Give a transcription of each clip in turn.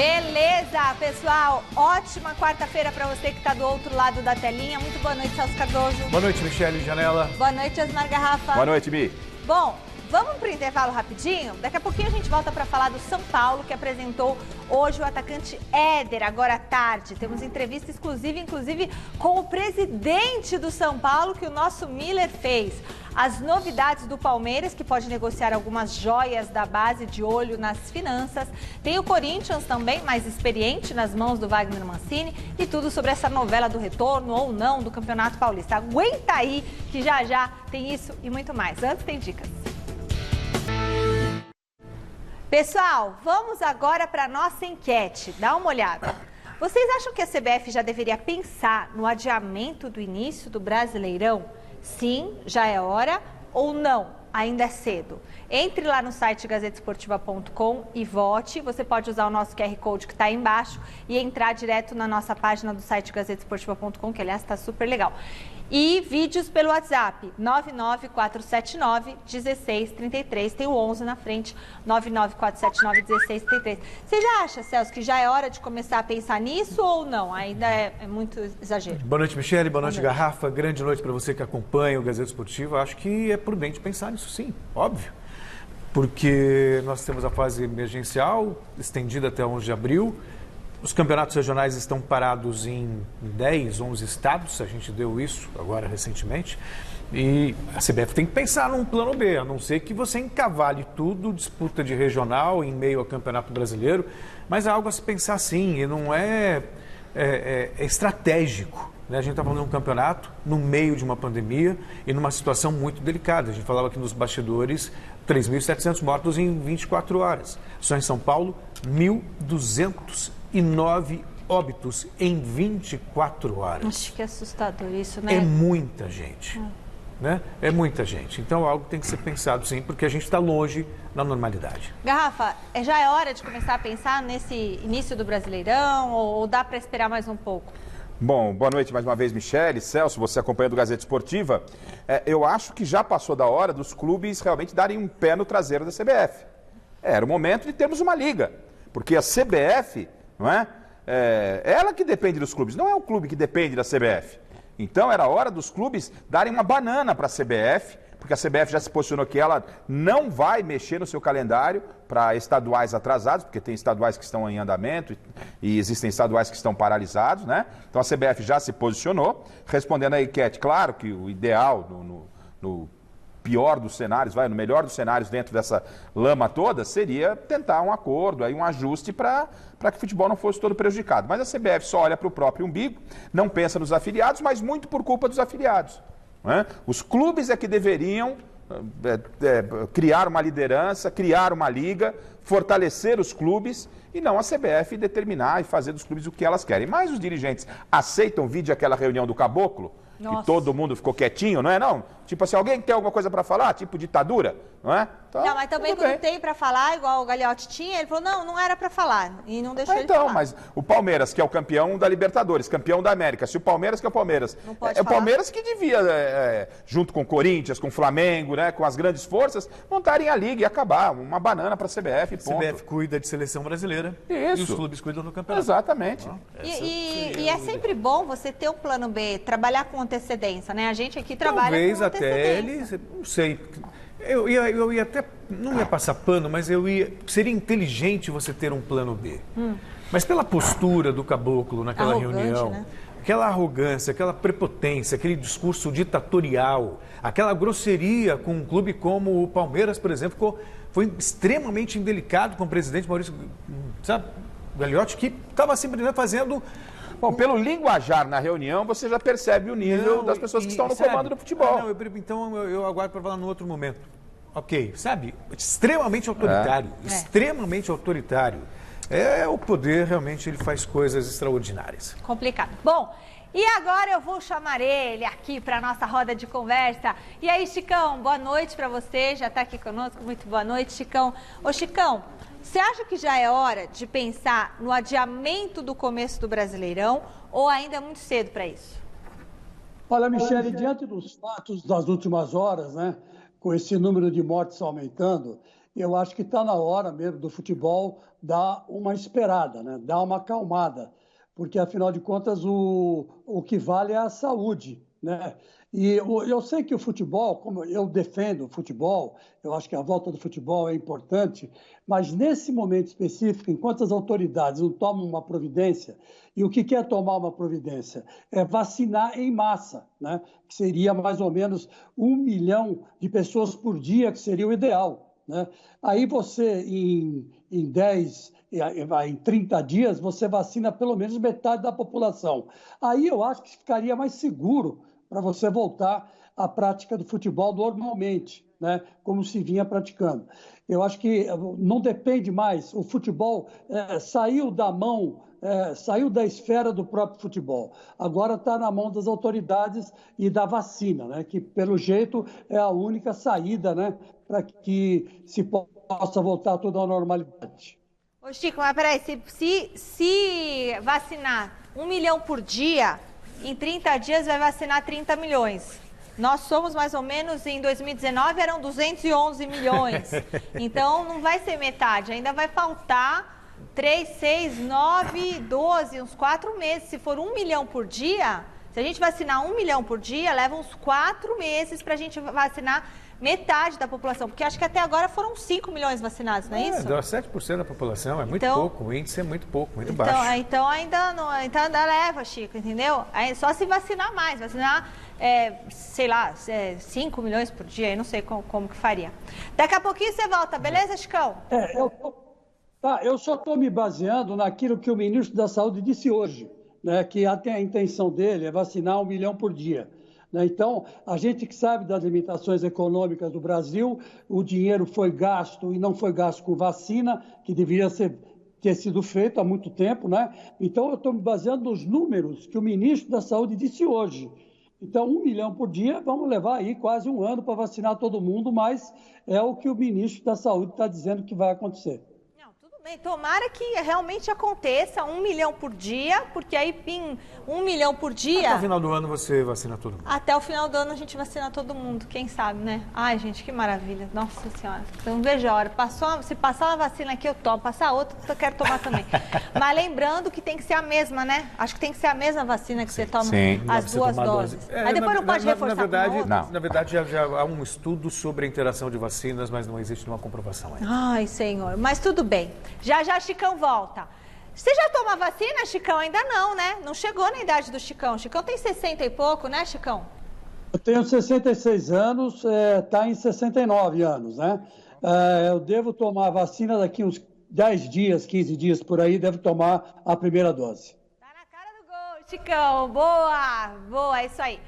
Beleza, pessoal. Ótima quarta-feira para você que está do outro lado da telinha. Muito boa noite, Celso Cardoso. Boa noite, Michele Janela. Boa noite, Osmar Garrafa. Boa noite, Mi. Bom, vamos para o intervalo rapidinho? Daqui a pouquinho a gente volta para falar do São Paulo, que apresentou hoje o atacante Éder, agora à tarde. Temos entrevista exclusiva, inclusive, com o presidente do São Paulo, que o nosso Miller fez. As novidades do Palmeiras, que pode negociar algumas joias da base, de olho nas finanças. Tem o Corinthians também, mais experiente, nas mãos do Wagner Mancini. E tudo sobre essa novela do retorno ou não do Campeonato Paulista. Aguenta aí, que já já tem isso e muito mais. Antes tem dicas. Pessoal, vamos agora para a nossa enquete. Dá uma olhada. Vocês acham que a CBF já deveria pensar no adiamento do início do Brasileirão? Sim, já é hora, ou não, ainda é cedo? Entre lá no site gazetesportiva.com e vote. Você pode usar o nosso QR Code que está aí embaixo e entrar direto na nossa página do site gazetesportiva.com, que aliás está super legal. E vídeos pelo WhatsApp, 99479-1633. Tem o 11 na frente, 99479-1633. Você já acha, Celso, que já é hora de começar a pensar nisso ou não? Ainda é muito exagero. Boa noite, Michele. Boa noite, Garrafa. Grande noite para você que acompanha o Gazeta Esportiva. Acho que é prudente pensar nisso, sim, óbvio. Porque nós temos a fase emergencial, estendida até 11 de abril. Os campeonatos regionais estão parados em 10, 11 estados, a gente deu isso agora recentemente, e a CBF tem que pensar num plano B, a não ser que você encavale tudo, disputa de regional em meio ao Campeonato Brasileiro, mas é algo a se pensar sim, e não é estratégico. Né? A gente está falando de um campeonato no meio de uma pandemia e numa situação muito delicada. A gente falava aqui nos bastidores, 3.700 mortos em 24 horas. Só em São Paulo, 1.209 óbitos em 24 horas. Acho que é assustador isso, né? É muita gente. Né? É muita gente. Então, algo tem que ser pensado, sim, porque a gente está longe da normalidade. Garrafa, já é hora de começar a pensar nesse início do Brasileirão ou dá para esperar mais um pouco? Bom, boa noite mais uma vez, Michele, Celso, você acompanhando o Gazeta Esportiva. Eu acho que já passou da hora dos clubes realmente darem um pé no traseiro da CBF. Era o momento de termos uma liga, porque a CBF, não é? Ela que depende dos clubes, não é o clube que depende da CBF. Então era hora dos clubes darem uma banana para a CBF, porque a CBF já se posicionou que ela não vai mexer no seu calendário para estaduais atrasados, porque tem estaduais que estão em andamento e existem estaduais que estão paralisados, né? Então a CBF já se posicionou, respondendo à enquete. Claro que o ideal, no pior dos cenários, no melhor dos cenários dentro dessa lama toda, seria tentar um acordo, aí um ajuste para que o futebol não fosse todo prejudicado. Mas a CBF só olha para o próprio umbigo, não pensa nos afiliados, mas muito por culpa dos afiliados. Os clubes é que deveriam criar uma liderança, criar uma liga, fortalecer os clubes e não a CBF determinar e fazer dos clubes o que elas querem. Mas os dirigentes aceitam vir aquela reunião do Caboclo, Nossa. que todo mundo ficou quietinho, não é não? Tipo assim, alguém tem alguma coisa para falar? Tipo ditadura, não é? Então, não, mas também quando tem para falar, igual o Gagliotti tinha, ele falou, não era para falar, e não deixou ele falar. Então, mas o Palmeiras, que é o campeão da Libertadores, campeão da América, se o Palmeiras, que é o Palmeiras, não pode o falar. Palmeiras que devia, junto com o Corinthians, com o Flamengo, né, com as grandes forças, montarem a liga e acabar, uma banana para a CBF, ponto. A CBF cuida de seleção brasileira. Isso. E os clubes cuidam do campeonato. Exatamente. E é sempre bom você ter um plano B, trabalhar com antecedência, né? A gente aqui trabalha Talvez com até antecedência. ele, não sei, eu ia até, não ia passar pano, mas seria inteligente você ter um plano B. Mas pela postura do Caboclo naquela reunião, né? aquela arrogância, aquela prepotência, aquele discurso ditatorial, aquela grosseria com um clube como o Palmeiras, por exemplo, foi extremamente indelicado com o presidente Maurício, Gagliotti, que estava simplesmente fazendo... Bom, pelo linguajar na reunião, você já percebe o nível das pessoas que estão no comando do futebol. Então eu aguardo para falar no outro momento. Ok, sabe? Extremamente autoritário, extremamente autoritário. O poder, realmente, ele faz coisas extraordinárias. Complicado. Bom, e agora eu vou chamar ele aqui para a nossa roda de conversa. E aí, Chicão, boa noite para você, já está aqui conosco, muito boa noite, Chicão. Ô, Chicão, você acha que já é hora de pensar no adiamento do começo do Brasileirão ou ainda é muito cedo para isso? Olha, Michele, diante dos fatos das últimas horas, né, com esse número de mortes aumentando, eu acho que está na hora mesmo do futebol dar uma esperada, né? Dar uma acalmada, porque, afinal de contas, o que vale é a saúde, né? E eu sei que o futebol, como eu defendo o futebol, eu acho que a volta do futebol é importante, mas nesse momento específico, enquanto as autoridades não tomam uma providência, e o que é tomar uma providência? É vacinar em massa, né? Que seria mais ou menos 1 milhão de pessoas por dia, que seria o ideal, né? Aí você, em 30 dias, você vacina pelo menos metade da população. Aí eu acho que ficaria mais seguro para você voltar à prática do futebol normalmente, né? Como se vinha praticando. Eu acho que não depende mais, o futebol saiu da mão, saiu da esfera do próprio futebol. Agora está na mão das autoridades e da vacina, né? Que, pelo jeito, é a única saída, né? Para que se possa voltar tudo à normalidade. Ô Chico, mas peraí, se vacinar 1 milhão por dia, em 30 dias vai vacinar 30 milhões. Nós somos mais ou menos, em 2019 eram 211 milhões. Então não vai ser metade, ainda vai faltar 3, 6, 9, 12, uns 4 meses. Se for 1 milhão por dia, se a gente vacinar 1 milhão por dia, leva uns 4 meses para a gente vacinar metade da população, porque acho que até agora foram 5 milhões vacinados, não é isso? Deu 7% da população, é muito pouco, o índice é muito pouco, muito baixo. Então ainda leva, Chico, entendeu? Aí, só se vacinar mais, vacinar, sei lá, 5 milhões por dia, eu não sei como que faria. Daqui a pouquinho você volta, beleza, Chicão? Eu só estou me baseando naquilo que o ministro da Saúde disse hoje, né, que até a intenção dele é vacinar 1 milhão por dia. Então, a gente que sabe das limitações econômicas do Brasil, o dinheiro foi gasto e não foi gasto com vacina, que deveria ter sido feito há muito tempo, né? Então, eu estou me baseando nos números que o ministro da Saúde disse hoje. Então, 1 milhão por dia, vamos levar aí quase 1 ano para vacinar todo mundo, mas é o que o ministro da Saúde está dizendo que vai acontecer. Tomara que realmente aconteça 1 milhão por dia, porque aí 1 milhão por dia... Até o final do ano você vacina todo mundo. Até o final do ano a gente vacina todo mundo, quem sabe, né? Ai, gente, que maravilha. Nossa Senhora. Então, veja a hora. Se passar uma vacina aqui, eu tomo. Passar outra, eu quero tomar também. Mas lembrando que tem que ser a mesma, né? Acho que tem que ser a mesma vacina que você toma as 2 doses. Aí depois não pode reforçar Na verdade, já há um estudo sobre a interação de vacinas, mas não existe uma comprovação ainda. Ai, Senhor. Mas tudo bem. Já Chicão volta. Você já toma vacina, Chicão? Ainda não, né? Não chegou na idade do Chicão. Chicão tem 60 e pouco, né, Chicão? Eu tenho 66 anos, está em 69 anos, né? Eu devo tomar a vacina daqui uns 10 dias, 15 dias por aí, devo tomar a primeira dose. Tá na cara do gol, Chicão. Boa, é isso aí.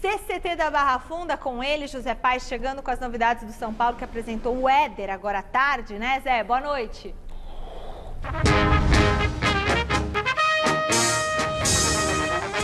CCT da Barra Funda, com ele, José Paes, chegando com as novidades do São Paulo, que apresentou o Éder agora à tarde, né, Zé? Boa noite.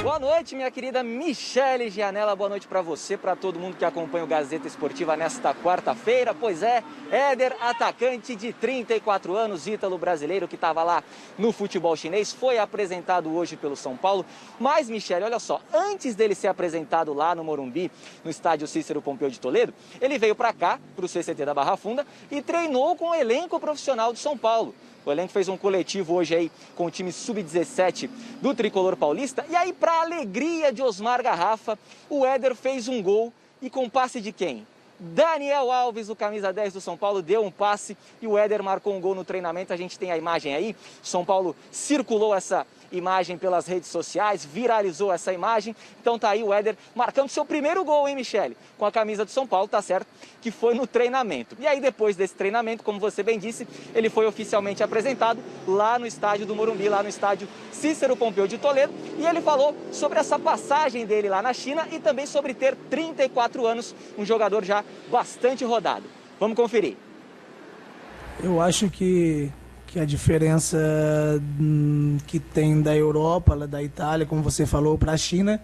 Boa noite, minha querida Michele Gianella. Boa noite para você, para todo mundo que acompanha o Gazeta Esportiva nesta quarta-feira. Pois é, Éder, atacante de 34 anos, ítalo-brasileiro, que estava lá no futebol chinês, foi apresentado hoje pelo São Paulo. Mas, Michele, olha só, antes dele ser apresentado lá no Morumbi, no estádio Cícero Pompeu de Toledo, ele veio para cá, para o CCT da Barra Funda, e treinou com o elenco profissional do São Paulo. O elenco fez um coletivo hoje aí com o time sub-17 do Tricolor Paulista. E aí, para alegria de Osmar Garrafa, o Éder fez um gol. E com passe de quem? Daniel Alves, o camisa 10 do São Paulo, deu um passe e o Éder marcou um gol no treinamento. A gente tem a imagem aí. São Paulo circulou essa imagem pelas redes sociais, viralizou essa imagem. Então tá aí o Éder marcando seu primeiro gol, hein, Michele? Com a camisa do São Paulo, tá certo que foi no treinamento. E aí depois desse treinamento, como você bem disse, ele foi oficialmente apresentado lá no estádio do Morumbi, lá no estádio Cícero Pompeu de Toledo. E ele falou sobre essa passagem dele lá na China e também sobre ter 34 anos, um jogador já bastante rodado. Vamos conferir. Eu acho que a diferença que tem da Europa, da Itália, como você falou, para a China,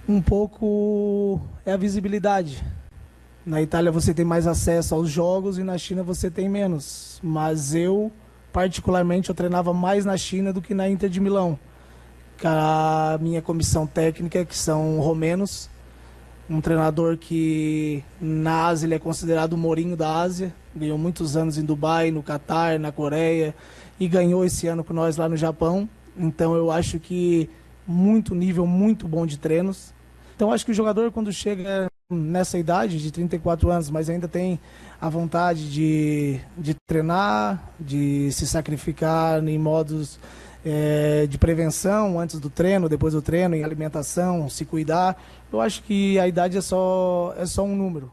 um pouco é a visibilidade. Na Itália você tem mais acesso aos jogos e na China você tem menos. Mas eu, particularmente, eu treinava mais na China do que na Inter de Milão. A minha comissão técnica, que são romenos, Um treinador que na Ásia ele é considerado o Mourinho da Ásia. Ganhou muitos anos em Dubai, no Catar, na Coreia e ganhou esse ano com nós lá no Japão. Então eu acho que muito nível, muito bom de treinos. Então acho que o jogador quando chega nessa idade de 34 anos, mas ainda tem a vontade de treinar, de se sacrificar em modos de prevenção, antes do treino, depois do treino, em alimentação, se cuidar. Eu acho que a idade é só um número.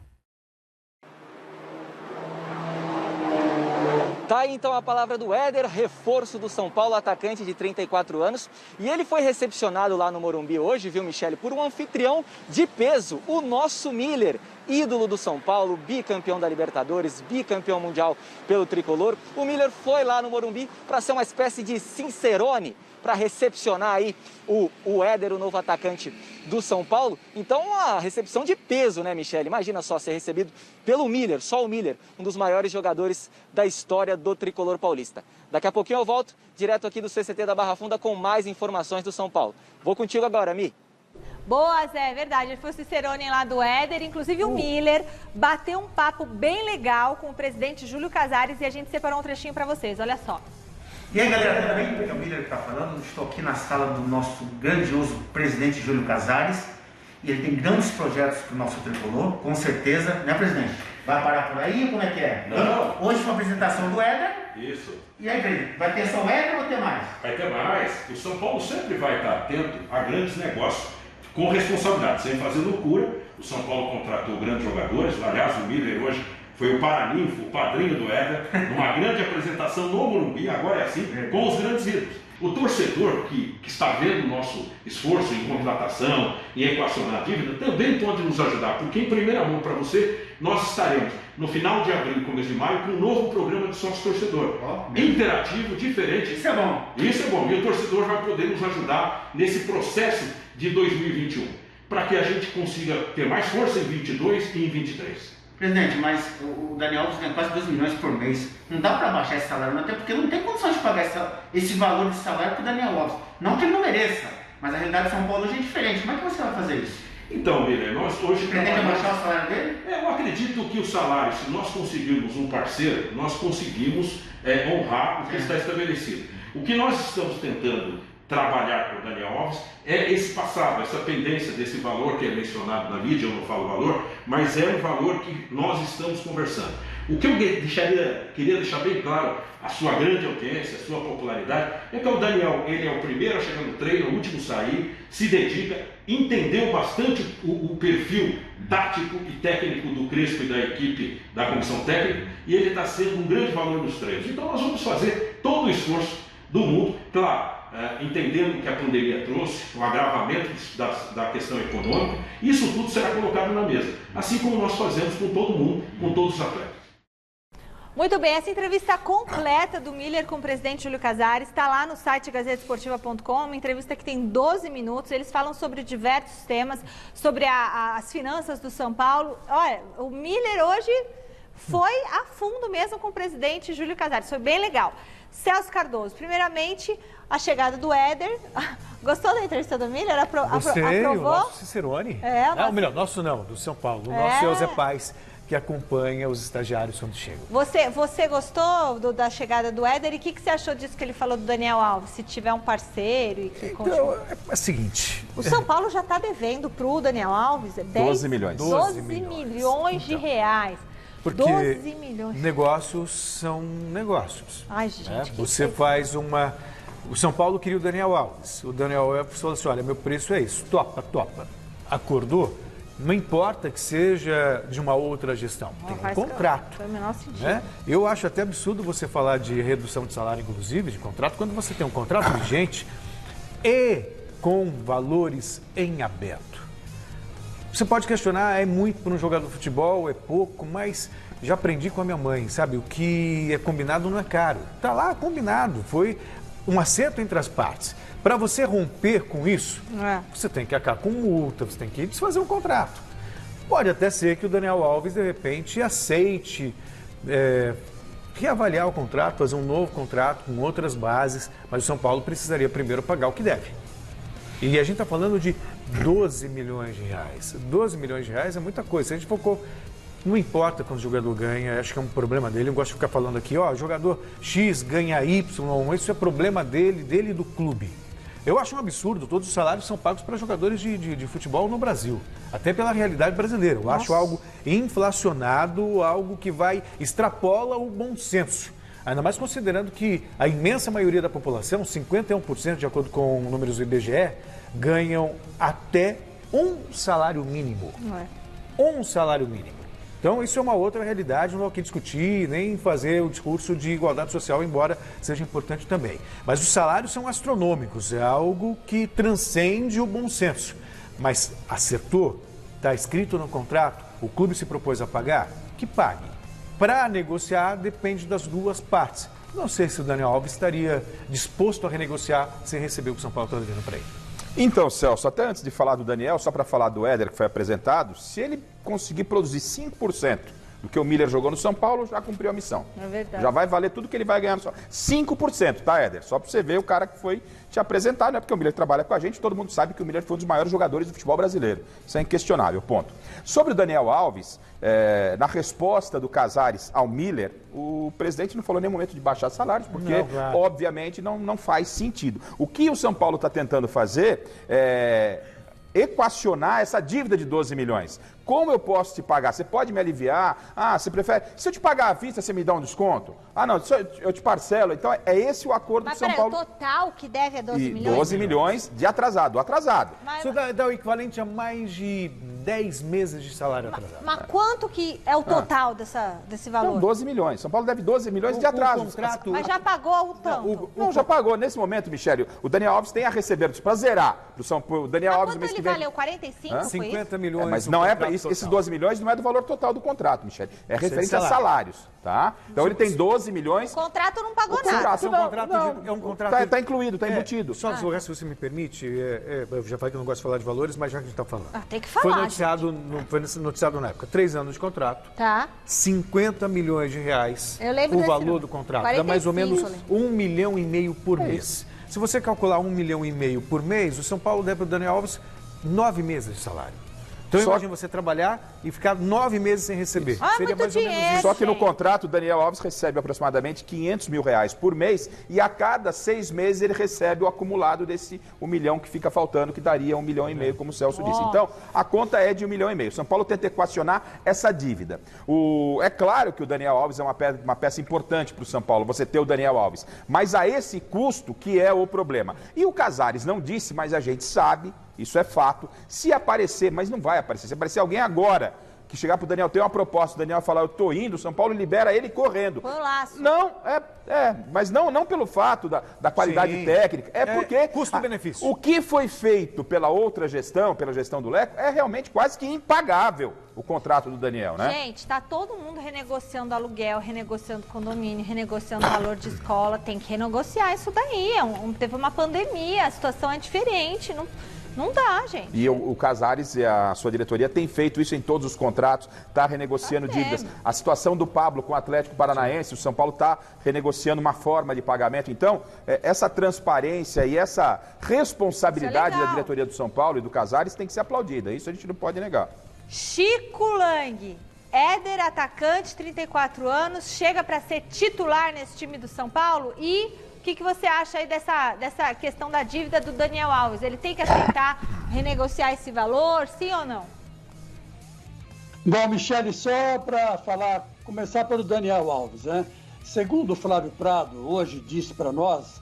Tá aí então a palavra do Éder, reforço do São Paulo, atacante de 34 anos. E ele foi recepcionado lá no Morumbi hoje, viu, Michele, por um anfitrião de peso, o nosso Miller, ídolo do São Paulo, bicampeão da Libertadores, bicampeão mundial pelo Tricolor. O Miller foi lá no Morumbi para ser uma espécie de cicerone, para recepcionar aí o Éder, o novo atacante do São Paulo. Então, uma recepção de peso, né, Michele? Imagina só ser recebido pelo Miller, só o Miller, um dos maiores jogadores da história do Tricolor paulista. Daqui a pouquinho eu volto, direto aqui do CCT da Barra Funda, com mais informações do São Paulo. Vou contigo agora, Mi. Boa, Zé, é verdade. Ele foi o cicerone lá do Éder, inclusive o Miller bateu um papo bem legal com o presidente Júlio Casares e a gente separou um trechinho para vocês, olha só. E aí, galera, tudo bem? É o Miller que está falando. Estou aqui na sala do nosso grandioso presidente Júlio Casares. E ele tem grandes projetos para o nosso tricolor, com certeza, né, presidente? Vai parar por aí ou como é que é? Não. Hoje foi a apresentação do Éder. Isso. E aí, presidente, vai ter só o Éder ou vai ter mais? Vai ter mais. O São Paulo sempre vai estar atento a grandes negócios, com responsabilidade, sem fazer loucura. O São Paulo contratou grandes jogadores. Aliás, o Miller hoje foi o paraninfo, o padrinho do Éder, numa grande apresentação no Morumbi, agora é assim, com os grandes ídolos. O torcedor que está vendo o nosso esforço em contratação, em equacionar a dívida, também pode nos ajudar, porque em primeira mão para você, nós estaremos no final de abril e começo de maio com um novo programa de sócio-torcedor. Interativo, diferente. Isso é bom. Isso é bom. E o torcedor vai poder nos ajudar nesse processo de 2021, para que a gente consiga ter mais força em 22 e em 23. Presidente, mas o Daniel Alves ganha quase 2 milhões por mês. Não dá para baixar esse salário, até porque não tem condições de pagar esse valor de salário para o Daniel Alves. Não que ele não mereça, mas a realidade de São Paulo hoje é diferente. Como é que você vai fazer isso? Então, Miller, nós hoje pretende baixar o salário dele? Eu acredito que o salário, se nós conseguirmos um parceiro, nós conseguimos honrar o que está estabelecido. O que nós estamos tentando trabalhar com o Daniel Alves é esse passado, essa pendência desse valor que é mencionado na mídia, eu não falo valor, mas é um valor que nós estamos conversando. O que eu queria deixar bem claro, a sua grande audiência, a sua popularidade, é que o Daniel, ele é o primeiro a chegar no treino, o último a sair, se dedica, entendeu bastante o perfil tático e técnico do Crespo e da equipe da comissão técnica, e ele está sendo um grande valor nos treinos. Então nós vamos fazer todo o esforço do mundo, claro, entendendo que a pandemia trouxe o agravamento da questão econômica, isso tudo será colocado na mesa, assim como nós fazemos com todo mundo, com todos os atletas. Muito bem, essa entrevista completa do Miller com o presidente Júlio Casares está lá no site gazetesportiva.com, uma entrevista que tem 12 minutos, eles falam sobre diversos temas, sobre as finanças do São Paulo. Olha, o Miller hoje foi a fundo mesmo com o presidente Júlio Casares, foi bem legal. Celso Cardoso, primeiramente, a chegada do Éder. Gostou da entrevista do Miller? Gostei, aprovou? O nosso Cicerone. Melhor, nosso não, do São Paulo. O nosso é o Zé Paz, que acompanha os estagiários quando chegam. Você gostou da chegada do Éder? E o que você achou disso que ele falou do Daniel Alves? Se tiver um parceiro e que então, é o seguinte... O São Paulo já está devendo para o Daniel Alves 12 milhões. 12 milhões de reais. Porque 12 milhões. Negócios são negócios. Ai, gente. Você faz uma... O São Paulo queria o Daniel Alves. O Daniel Alves falou assim, olha, meu preço é isso. Topa. Acordou? Não importa que seja de uma outra gestão. Tem um contrato. Foi o menor sentido. Né? Eu acho até absurdo você falar de redução de salário, inclusive, de contrato, quando você tem um contrato vigente e com valores em aberto. Você pode questionar, é muito para um jogador de futebol, é pouco, mas já aprendi com a minha mãe, sabe? O que é combinado não é caro. Está lá combinado, foi um acerto entre as partes. Para você romper com isso, você tem que acabar com multa, você tem que desfazer um contrato. Pode até ser que o Daniel Alves, de repente, aceite reavaliar o contrato, fazer um novo contrato com outras bases, mas o São Paulo precisaria primeiro pagar o que deve. E a gente está falando de 12 milhões de reais. 12 milhões de reais é muita coisa. Se a gente focou, não importa quando o jogador ganha, acho que é um problema dele. Eu gosto de ficar falando aqui, ó, jogador X ganha Y, isso é problema dele e do clube. Eu acho um absurdo, todos os salários são pagos para jogadores de futebol no Brasil, até pela realidade brasileira. Eu acho algo inflacionado, algo que extrapola o bom senso. Ainda mais considerando que a imensa maioria da população, 51%, de acordo com números do IBGE, ganham até um salário mínimo. Um salário mínimo. Então, isso é uma outra realidade, não é o que discutir, nem fazer o discurso de igualdade social, embora seja importante também. Mas os salários são astronômicos, é algo que transcende o bom senso. Mas acertou? Está escrito no contrato? O clube se propôs a pagar? Que pague. Para negociar, depende das duas partes. Não sei se o Daniel Alves estaria disposto a renegociar sem receber o que o São Paulo está devendo para ele. Então, Celso, até antes de falar do Daniel, só para falar do Éder, que foi apresentado, se ele conseguir produzir 5% do que o Miller jogou no São Paulo, já cumpriu a missão. É verdade. Já vai valer tudo que ele vai ganhar no São Paulo. 5%, tá, Éder? Só para você ver o cara que foi te apresentar, não é porque o Miller trabalha com a gente, todo mundo sabe que o Miller foi um dos maiores jogadores do futebol brasileiro. Isso é inquestionável, ponto. Sobre o Daniel Alves, na resposta do Casares ao Miller, o presidente não falou em nenhum momento de baixar salários, porque, obviamente, não faz sentido. O que o São Paulo está tentando fazer é equacionar essa dívida de 12 milhões. Como eu posso te pagar? Você pode me aliviar? Ah, você prefere? Se eu te pagar à vista, você me dá um desconto? Ah, não, eu te parcelo. Então, é esse o acordo do São Paulo. Mas o total que deve é 12 milhões? 12 milhões de atrasado. Mas... Isso dá o equivalente a mais de 10 meses de salário atrasado. Mas quanto que é o total desse valor? Não, 12 milhões. São Paulo deve 12 milhões de atraso. Mas já pagou o tanto? Não, já pagou. Nesse momento, Michele, o Daniel Alves tem a receber para zerar. O Daniel Alves, quanto ele valeu? 45? 50 milhões. Mas não é para isso. Esses 12 milhões não é do valor total do contrato, Michele. É referente a salários, tá? Então ele tem 12 milhões. O contrato não pagou nada. É um contrato. Está incluído, está embutido. Só se você me permite, eu já falei que eu não gosto de falar de valores, mas já que a gente está falando. Tem que falar. Foi noticiado na época. 3 anos de contrato. Tá. 50 milhões de reais. Eu lembro o valor do contrato. 45, dá mais ou menos 1,5 milhão por mês. Se você calcular 1,5 milhão por mês, o São Paulo deve para o Daniel Alves 9 meses de salário. Então imagina você trabalhar e ficar 9 meses sem receber. Seria mais ou menos isso. Só que no contrato o Daniel Alves recebe aproximadamente 500 mil reais por mês e a cada 6 meses ele recebe o acumulado desse 1 milhão que fica faltando, que daria 1,5 milhão, como o Celso disse. Então a conta é de 1,5 milhão. São Paulo tenta equacionar essa dívida. É claro que o Daniel Alves é uma peça importante para o São Paulo, você ter o Daniel Alves, mas a esse custo que é o problema. E o Casares não disse, mas a gente sabe. Isso é fato. Se aparecer, mas não vai aparecer. Se aparecer alguém agora que chegar para o Daniel, tem uma proposta, o Daniel falar, eu estou indo, o São Paulo libera ele correndo. Põe o laço. Não, mas não pelo fato da qualidade técnica, porque custo-benefício. O que foi feito pela outra gestão, pela gestão do Leco, é realmente quase que impagável o contrato do Daniel, né? Gente, tá todo mundo renegociando aluguel, renegociando condomínio, renegociando valor de escola, tem que renegociar isso daí. Teve uma pandemia, a situação é diferente, não dá, gente. E o Casares e a sua diretoria têm feito isso em todos os contratos, está renegociando dívidas. A situação do Pablo com o Atlético Paranaense, o São Paulo está renegociando uma forma de pagamento. Então, essa transparência e essa responsabilidade da diretoria do São Paulo e do Casares tem que ser aplaudida. Isso a gente não pode negar. Chico Lang, Éder, atacante, 34 anos, chega para ser titular nesse time do São Paulo e... O que você acha aí dessa questão da dívida do Daniel Alves? Ele tem que aceitar renegociar esse valor, sim ou não? Bom, Michele, só para começar pelo Daniel Alves, né? Segundo o Flávio Prado, hoje disse para nós,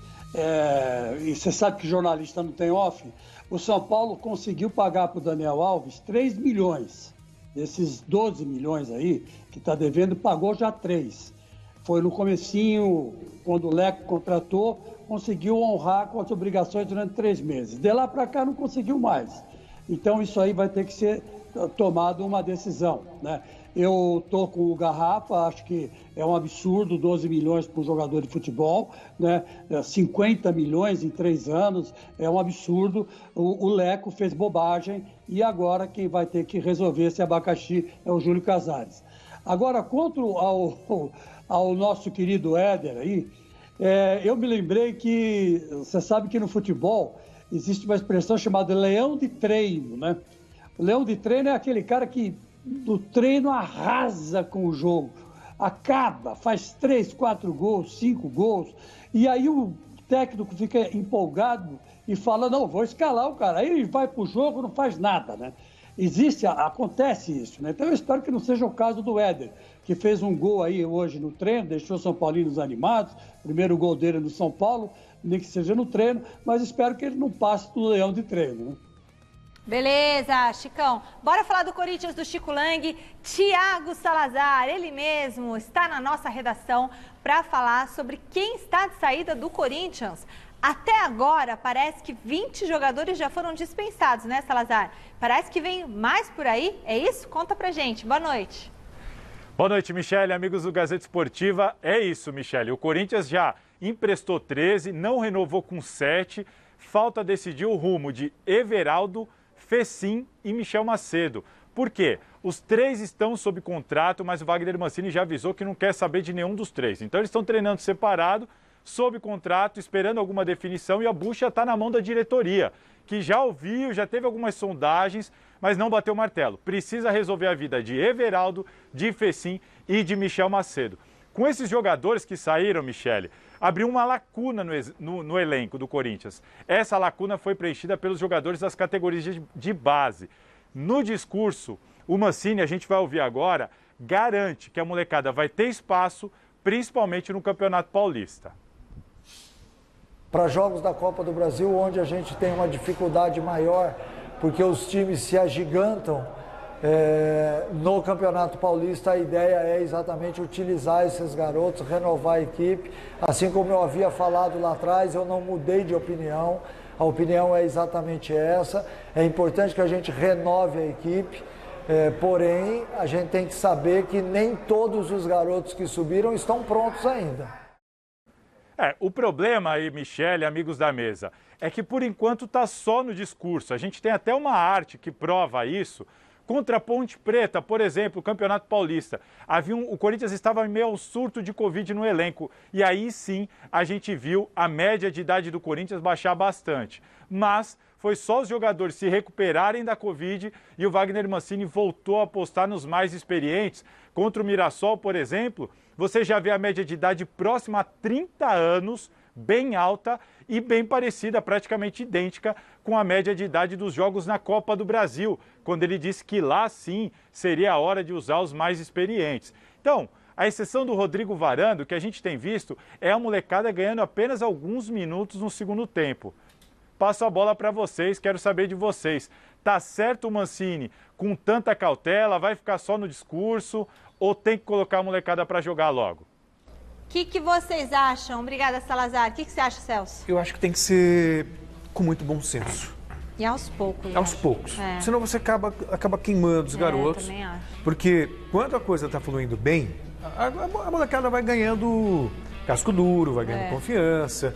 e você sabe que jornalista não tem off, o São Paulo conseguiu pagar para o Daniel Alves 3 milhões. Desses 12 milhões aí, que está devendo, pagou já 3. Foi no comecinho, quando o Leco contratou, conseguiu honrar com as obrigações durante 3 meses. De lá para cá não conseguiu mais. Então isso aí vai ter que ser tomado uma decisão, né? Eu estou com o Garrafa, acho que é um absurdo 12 milhões para um jogador de futebol, né? 50 milhões em 3 anos, é um absurdo. O Leco fez bobagem e agora quem vai ter que resolver esse abacaxi é o Júlio Casares. Agora, quanto ao nosso querido Éder aí, Eu me lembrei que, você sabe que no futebol existe uma expressão chamada leão de treino, né? O leão de treino é aquele cara que do treino arrasa com o jogo, acaba, faz 3, 4 gols, 5 gols, e aí o técnico fica empolgado e fala, não, vou escalar o cara. Aí ele vai pro jogo, não faz nada, né? Acontece isso, né? Então eu espero que não seja o caso do Éder, que fez um gol aí hoje no treino, deixou São Paulinos animados, primeiro gol dele no São Paulo, nem que seja no treino, mas espero que ele não passe do leão de treino, né? Beleza, Chicão. Bora falar do Corinthians do Chico Lang. Thiago Salazar, ele mesmo, está na nossa redação para falar sobre quem está de saída do Corinthians. Até agora, parece que 20 jogadores já foram dispensados, né, Salazar? Parece que vem mais por aí, é isso? Conta pra gente. Boa noite. Boa noite, Michele, amigos do Gazeta Esportiva. É isso, Michele. O Corinthians já emprestou 13, não renovou com 7. Falta decidir o rumo de Everaldo, Fecim e Michel Macedo. Por quê? Os 3 estão sob contrato, mas o Wagner Mancini já avisou que não quer saber de nenhum dos 3. Então eles estão treinando separado, sob contrato, esperando alguma definição, e a bucha está na mão da diretoria, que já ouviu, já teve algumas sondagens, mas não bateu o martelo. Precisa resolver a vida de Everaldo, de Fecim e de Michel Macedo. Com esses jogadores que saíram, Michele, abriu uma lacuna no elenco do Corinthians. Essa lacuna foi preenchida pelos jogadores das categorias de base. No discurso, o Mancini, a gente vai ouvir agora, garante que a molecada vai ter espaço, principalmente no Campeonato Paulista. Para jogos da Copa do Brasil, onde a gente tem uma dificuldade maior, porque os times se agigantam, no Campeonato Paulista a ideia é exatamente utilizar esses garotos, renovar a equipe. Assim como eu havia falado lá atrás, eu não mudei de opinião, a opinião é exatamente essa. É importante que a gente renove a equipe, porém a gente tem que saber que nem todos os garotos que subiram estão prontos ainda. O problema aí, Michele, amigos da mesa, é que por enquanto está só no discurso. A gente tem até uma arte que prova isso. Contra a Ponte Preta, por exemplo, o Campeonato Paulista, o Corinthians estava em meio ao surto de Covid no elenco. E aí sim a gente viu a média de idade do Corinthians baixar bastante. Mas foi só os jogadores se recuperarem da Covid e o Wagner Mancini voltou a apostar nos mais experientes. Contra o Mirassol, por exemplo, você já vê a média de idade próxima a 30 anos, bem alta e bem parecida, praticamente idêntica com a média de idade dos jogos na Copa do Brasil, quando ele disse que lá sim seria a hora de usar os mais experientes. Então, a exceção do Rodrigo Varando, que a gente tem visto, é a molecada ganhando apenas alguns minutos no segundo tempo. Passo a bola para vocês, quero saber de vocês. Tá certo o Mancini com tanta cautela, vai ficar só no discurso ou tem que colocar a molecada para jogar logo? O que vocês acham? Obrigada, Salazar. O que você acha, Celso? Eu acho que tem que ser com muito bom senso. E aos poucos. Aos poucos. Senão você acaba queimando os garotos. Também acho. Porque quando a coisa está fluindo bem, a molecada vai ganhando casco duro, vai ganhando confiança.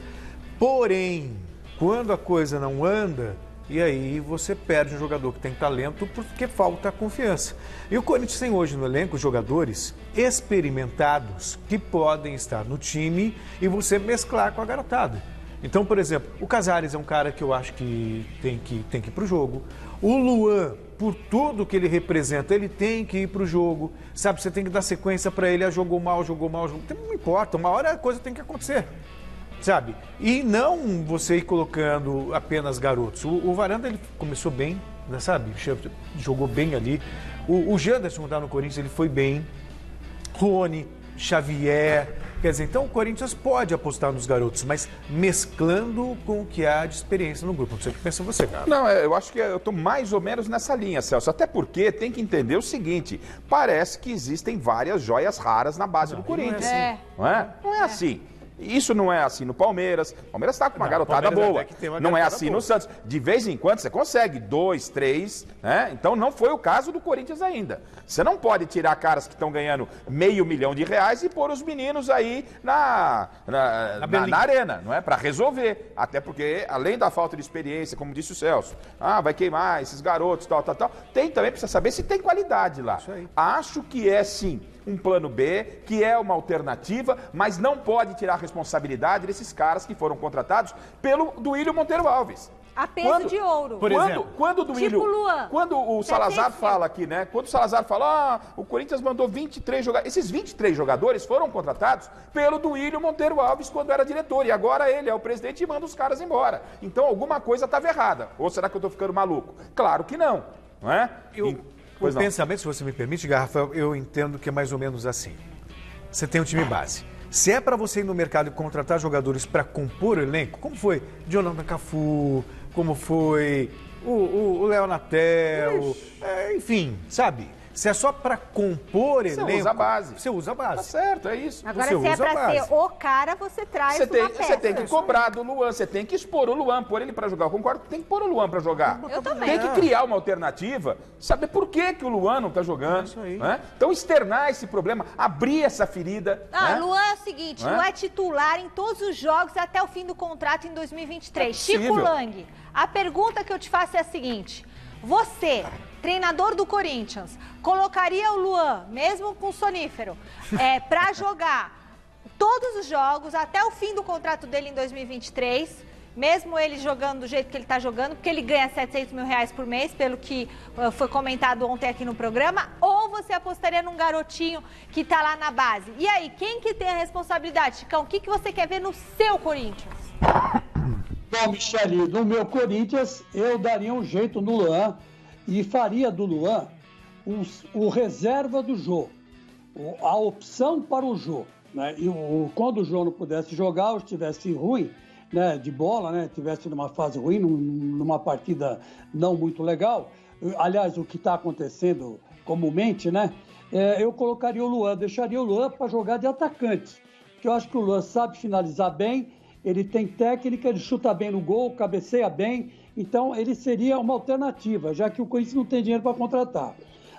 Porém, quando a coisa não anda, e aí você perde um jogador que tem talento porque falta confiança. E o Corinthians tem hoje no elenco jogadores experimentados que podem estar no time e você mesclar com a garotada. Então, por exemplo, o Casares é um cara que eu acho que tem que ir para o jogo. O Luan, por tudo que ele representa, ele tem que ir para o jogo. Sabe, você tem que dar sequência para ele. Jogou mal. Não importa, uma hora a coisa tem que acontecer. Sabe? E não você ir colocando apenas garotos. O Varanda, ele começou bem, né, sabe? Jogou bem ali. O Janderson, tá no Corinthians, ele foi bem. Rony, Xavier. Quer dizer, então o Corinthians pode apostar nos garotos, mas mesclando com o que há de experiência no grupo. Não sei o que pensa você, cara. Não, eu acho que eu estou mais ou menos nessa linha, Celso. Até porque tem que entender o seguinte: parece que existem várias joias raras na base do Corinthians. Não é? Não é assim. Isso não é assim no Palmeiras. O Palmeiras está com uma garotada boa. Não é assim no Santos. De vez em quando você consegue 2, 3, né? Então não foi o caso do Corinthians ainda. Você não pode tirar caras que estão ganhando R$500 mil e pôr os meninos aí na arena, não é? Para resolver. Até porque, além da falta de experiência, como disse o Celso, vai queimar esses garotos, tal. Tem também, precisa saber se tem qualidade lá. Acho que é sim um plano B, que é uma alternativa, mas não pode tirar a responsabilidade desses caras que foram contratados pelo Duílio Monteiro Alves. A peso de ouro. Por exemplo, quando o Duílio, Luan. quando o Salazar fala aqui, né? Quando o Salazar fala, o Corinthians mandou 23 jogadores. Esses 23 jogadores foram contratados pelo Duílio Monteiro Alves quando era diretor. E agora ele é o presidente e manda os caras embora. Então alguma coisa estava errada. Ou será que eu estou ficando maluco? Claro que não, não é? O pensamento, se você me permite, Garrafa, eu entendo que é mais ou menos assim. Você tem um time base. Se é para você ir no mercado e contratar jogadores para compor o elenco, como foi Jonathan Cafu, como foi o Léo Natel, enfim, sabe? Se é só para compor elenco... Você usa a base. Você usa a base. Tá certo, é isso. Agora, se é para ser o cara, você traz uma peça. Você tem que cobrar do Luan, você tem que expor o Luan, pôr ele para jogar. Eu concordo que tem que pôr o Luan para jogar. Eu também. Tem que criar uma alternativa, saber por que o Luan não está jogando. Isso aí. Né? Então, externar esse problema, abrir essa ferida. Ah, né? Luan é o seguinte, Luan é titular em todos os jogos até o fim do contrato em 2023. Chico Lang, a pergunta que eu te faço é a seguinte, você... treinador do Corinthians, colocaria o Luan, mesmo com sonífero, para jogar todos os jogos até o fim do contrato dele em 2023, mesmo ele jogando do jeito que ele está jogando, porque ele ganha R$700 mil por mês, pelo que foi comentado ontem aqui no programa, ou você apostaria num garotinho que está lá na base? E aí, quem que tem a responsabilidade, Chicão? O que você quer ver no seu Corinthians? Bom, Michele, no meu Corinthians, eu daria um jeito no Luan, e faria do Luan o reserva do Jô, a opção para o Jô. Né? E quando o Jô não pudesse jogar ou estivesse ruim, né, de bola, né, estivesse numa fase ruim, numa partida não muito legal, aliás, o que está acontecendo comumente, né, eu colocaria o Luan, deixaria o Luan para jogar de atacante, porque eu acho que o Luan sabe finalizar bem, ele tem técnica, ele chuta bem no gol, cabeceia bem. Então, ele seria uma alternativa, já que o Corinthians não tem dinheiro para contratar.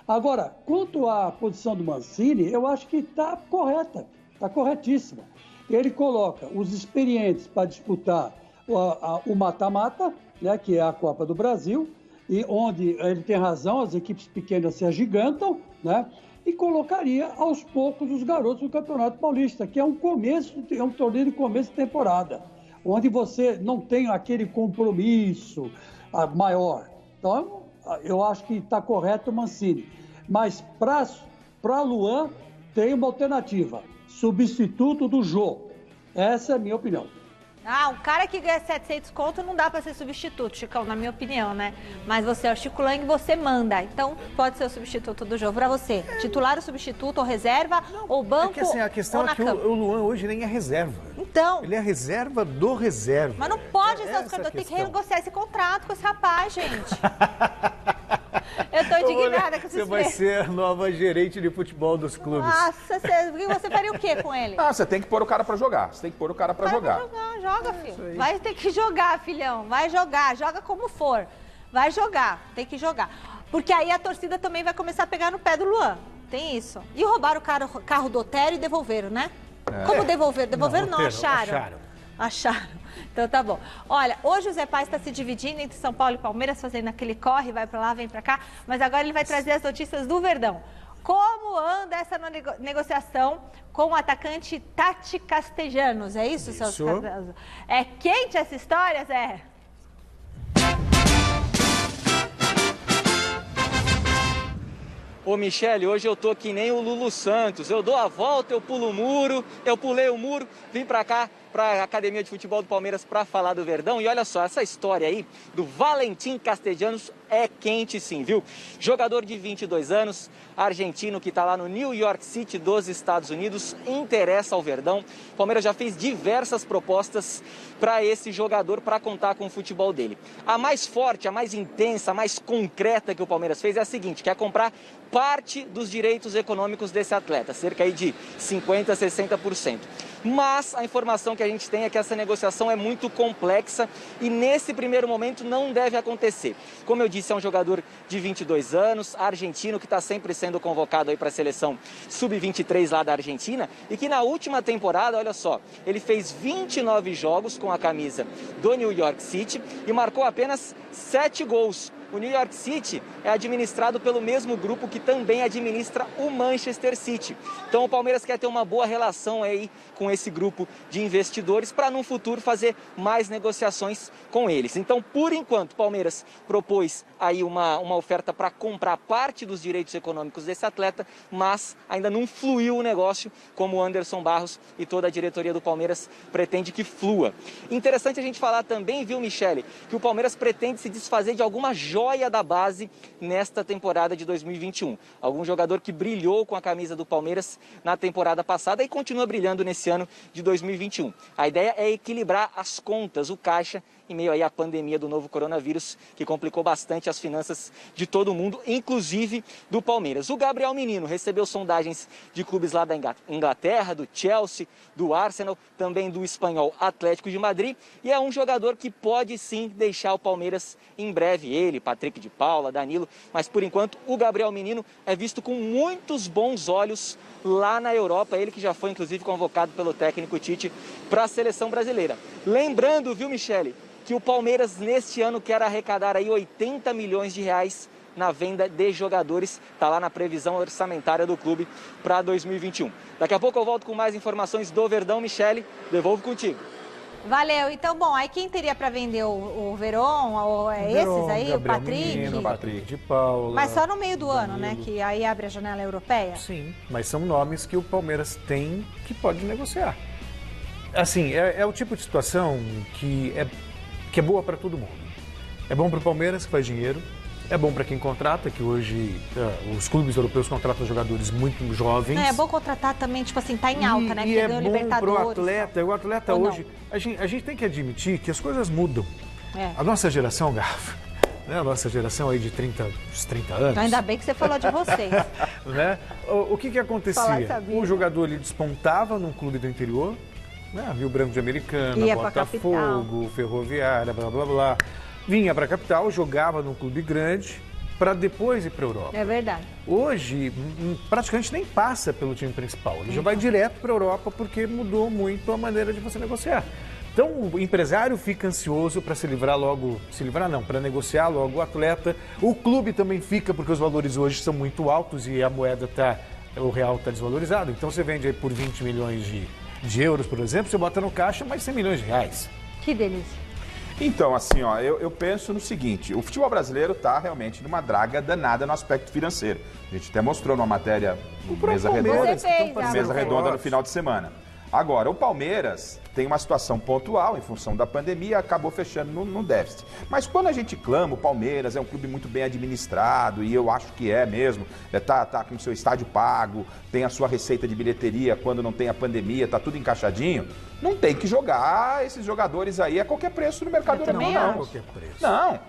Agora, quanto à posição do Mancini, eu acho que está correta, está corretíssima. Ele coloca os experientes para disputar o mata-mata, né, que é a Copa do Brasil, e onde ele tem razão, as equipes pequenas se agigantam, né, e colocaria aos poucos os garotos do Campeonato Paulista, que é um torneio de começo de temporada, onde você não tem aquele compromisso maior. Então, eu acho que está correto o Mancini. Mas para Luan, tem uma alternativa. Substituto do Jô. Essa é a minha opinião. Ah, um cara que ganha 700 conto não dá para ser substituto, Chicão, na minha opinião, né? Mas você é o Chico Lang, você manda. Então, pode ser o substituto do jogo. Para você, titular ou substituto, ou reserva, ou banco, é que, assim, a questão ou na é que cama. o Luan hoje nem é reserva. Então. Ele é reserva do reserva. Mas não pode ser essa os jogadores. Tem que questão. renegociar esse contrato com esse rapaz, gente. Eu tô indignada com Você vai ser a nova gerente de futebol dos clubes. Nossa, você faria o quê com ele? Ah, você tem que pôr o cara pra jogar. Você tem que pôr o cara pra jogar. Joga, filho. Vai ter que jogar, filhão. Vai jogar. Joga como for. Vai jogar. Tem que jogar. Porque aí a torcida também vai começar a pegar no pé do Luan. Tem isso. E roubaram o carro do Otério e devolveram, né? Como devolveram? Devolveram não, acharam. Acharam. Então tá bom. Olha, hoje o Zé Paz está se dividindo entre São Paulo e Palmeiras, fazendo aquele corre, vai pra lá, vem pra cá. Mas agora ele vai trazer as notícias do Verdão. Como anda essa negociação com o atacante Tati Castellanos? É isso, Celso Cardoso? É quente essa história, Zé? Ô Michele, hoje eu tô que nem o Lulu Santos, eu dou a volta, eu pulo o muro, eu pulei o muro, vim pra cá, pra Academia de Futebol do Palmeiras pra falar do Verdão. E olha só, essa história aí do Valentim Castellanos é quente sim, viu? Jogador de 22 anos, argentino que tá lá no New York City dos Estados Unidos, interessa ao Verdão. O Palmeiras já fez diversas propostas para esse jogador para contar com o futebol dele. A mais forte, a mais intensa, a mais concreta que o Palmeiras fez é a seguinte, que é comprar parte dos direitos econômicos desse atleta, cerca aí de 50% a 60%. Mas a informação que a gente tem é que essa negociação é muito complexa e nesse primeiro momento não deve acontecer. Como eu disse, é um jogador de 22 anos, argentino, que está sempre sendo convocado aí para a seleção sub-23 lá da Argentina e que na última temporada, olha só, ele fez 29 jogos com a camisa do New York City e marcou apenas 7 gols. O New York City é administrado pelo mesmo grupo que também administra o Manchester City. Então o Palmeiras quer ter uma boa relação aí com esse grupo de investidores para no futuro fazer mais negociações com eles. Então, por enquanto, o Palmeiras propôs aí uma oferta para comprar parte dos direitos econômicos desse atleta, mas ainda não fluiu o negócio como o Anderson Barros e toda a diretoria do Palmeiras pretende que flua. Interessante a gente falar também, viu, Michele, que o Palmeiras pretende se desfazer de alguma joia da base nesta temporada de 2021. Algum jogador que brilhou com a camisa do Palmeiras na temporada passada e continua brilhando nesse ano de 2021. A ideia é equilibrar as contas, o caixa, em meio aí à pandemia do novo coronavírus, que complicou bastante as finanças de todo mundo, inclusive do Palmeiras. O Gabriel Menino recebeu sondagens de clubes lá da Inglaterra, do Chelsea, do Arsenal, também do espanhol Atlético de Madrid, e é um jogador que pode sim deixar o Palmeiras em breve. Ele, Patrick de Paula, Danilo, mas por enquanto o Gabriel Menino é visto com muitos bons olhos lá na Europa, ele que já foi inclusive convocado pelo técnico Tite para a seleção brasileira. Lembrando, viu, Michele, que o Palmeiras neste ano quer arrecadar aí 80 milhões de reais na venda de jogadores, está lá na previsão orçamentária do clube para 2021. Daqui a pouco eu volto com mais informações do Verdão. Michele, devolvo contigo. Valeu. Então, bom, aí quem teria para vender o Veron, ou esses aí, Gabriel o Patrick? Menino, Patrick de Paula. Mas só no meio do Danilo. ano, né? Que aí abre a janela europeia? Sim, mas são nomes que o Palmeiras tem que pode negociar. Assim, é o tipo de situação que é boa para todo mundo. É bom para o Palmeiras, que faz dinheiro. É bom para quem contrata, que hoje os clubes europeus contratam jogadores muito jovens. É bom contratar também, tipo assim, tá em alta, né? E é bom para o atleta. O atleta Ou hoje, a gente tem que admitir que as coisas mudam. É. A nossa geração, Garfa, né? A nossa geração aí de 30 anos. Então, ainda bem que você falou de vocês. Né? O que acontecia? O jogador ele despontava num clube do interior, né? Rio Branco de Americana, Botafogo, Ferroviária, blá blá blá. Vinha para a capital, jogava num clube grande para depois ir para a Europa. É verdade. Hoje, praticamente nem passa pelo time principal. Ele já vai direto para a Europa porque mudou muito a maneira de você negociar. Então, o empresário fica ansioso para para negociar logo o atleta. O clube também fica porque os valores hoje são muito altos e a moeda o real está desvalorizado. Então, você vende aí por 20 milhões de euros, por exemplo, você bota no caixa mais 100 milhões de reais. Que delícia. Então, assim, ó, eu penso no seguinte, o futebol brasileiro está realmente numa draga danada no aspecto financeiro. A gente até mostrou numa matéria mesa redonda no final de semana. Agora, o Palmeiras tem uma situação pontual em função da pandemia e acabou fechando no déficit. Mas quando a gente clama, o Palmeiras é um clube muito bem administrado, e eu acho que é mesmo, tá com o seu estádio pago, tem a sua receita de bilheteria quando não tem a pandemia, tá tudo encaixadinho, não tem que jogar esses jogadores aí a qualquer preço no mercado europeu, não. Qualquer preço. Não,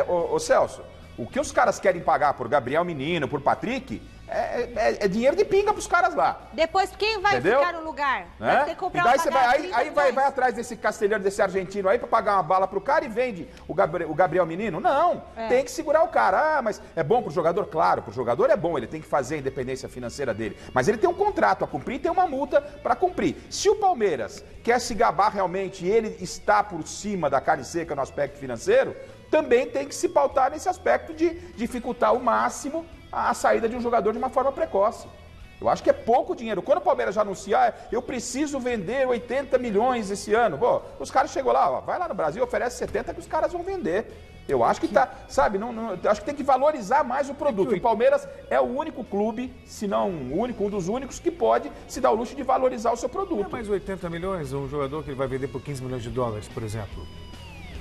ô Celso, o que os caras querem pagar por Gabriel Menino, por Patrick, é dinheiro de pinga pros caras lá. Depois, quem vai ficar no lugar? Vai ter que comprar e daí você vai atrás desse castelhano, desse argentino aí pra pagar uma bala pro cara e vende o Gabriel Menino? Não, tem que segurar o cara. Ah, mas é bom pro jogador? Claro, pro jogador é bom, ele tem que fazer a independência financeira dele. Mas ele tem um contrato a cumprir e tem uma multa pra cumprir. Se o Palmeiras quer se gabar realmente e ele está por cima da carne seca no aspecto financeiro, também tem que se pautar nesse aspecto de dificultar ao máximo a saída de um jogador de uma forma precoce. Eu acho que é pouco dinheiro. Quando o Palmeiras já anuncia, eu preciso vender 80 milhões esse ano. Pô, os caras chegam lá, vai lá no Brasil, oferece 70 que os caras vão vender. Eu acho que acho que tem que valorizar mais o produto. O Palmeiras é o único clube, se não o único, um dos únicos, que pode se dar o luxo de valorizar o seu produto. Mais 80 milhões, um jogador que ele vai vender por 15 milhões de dólares, por exemplo.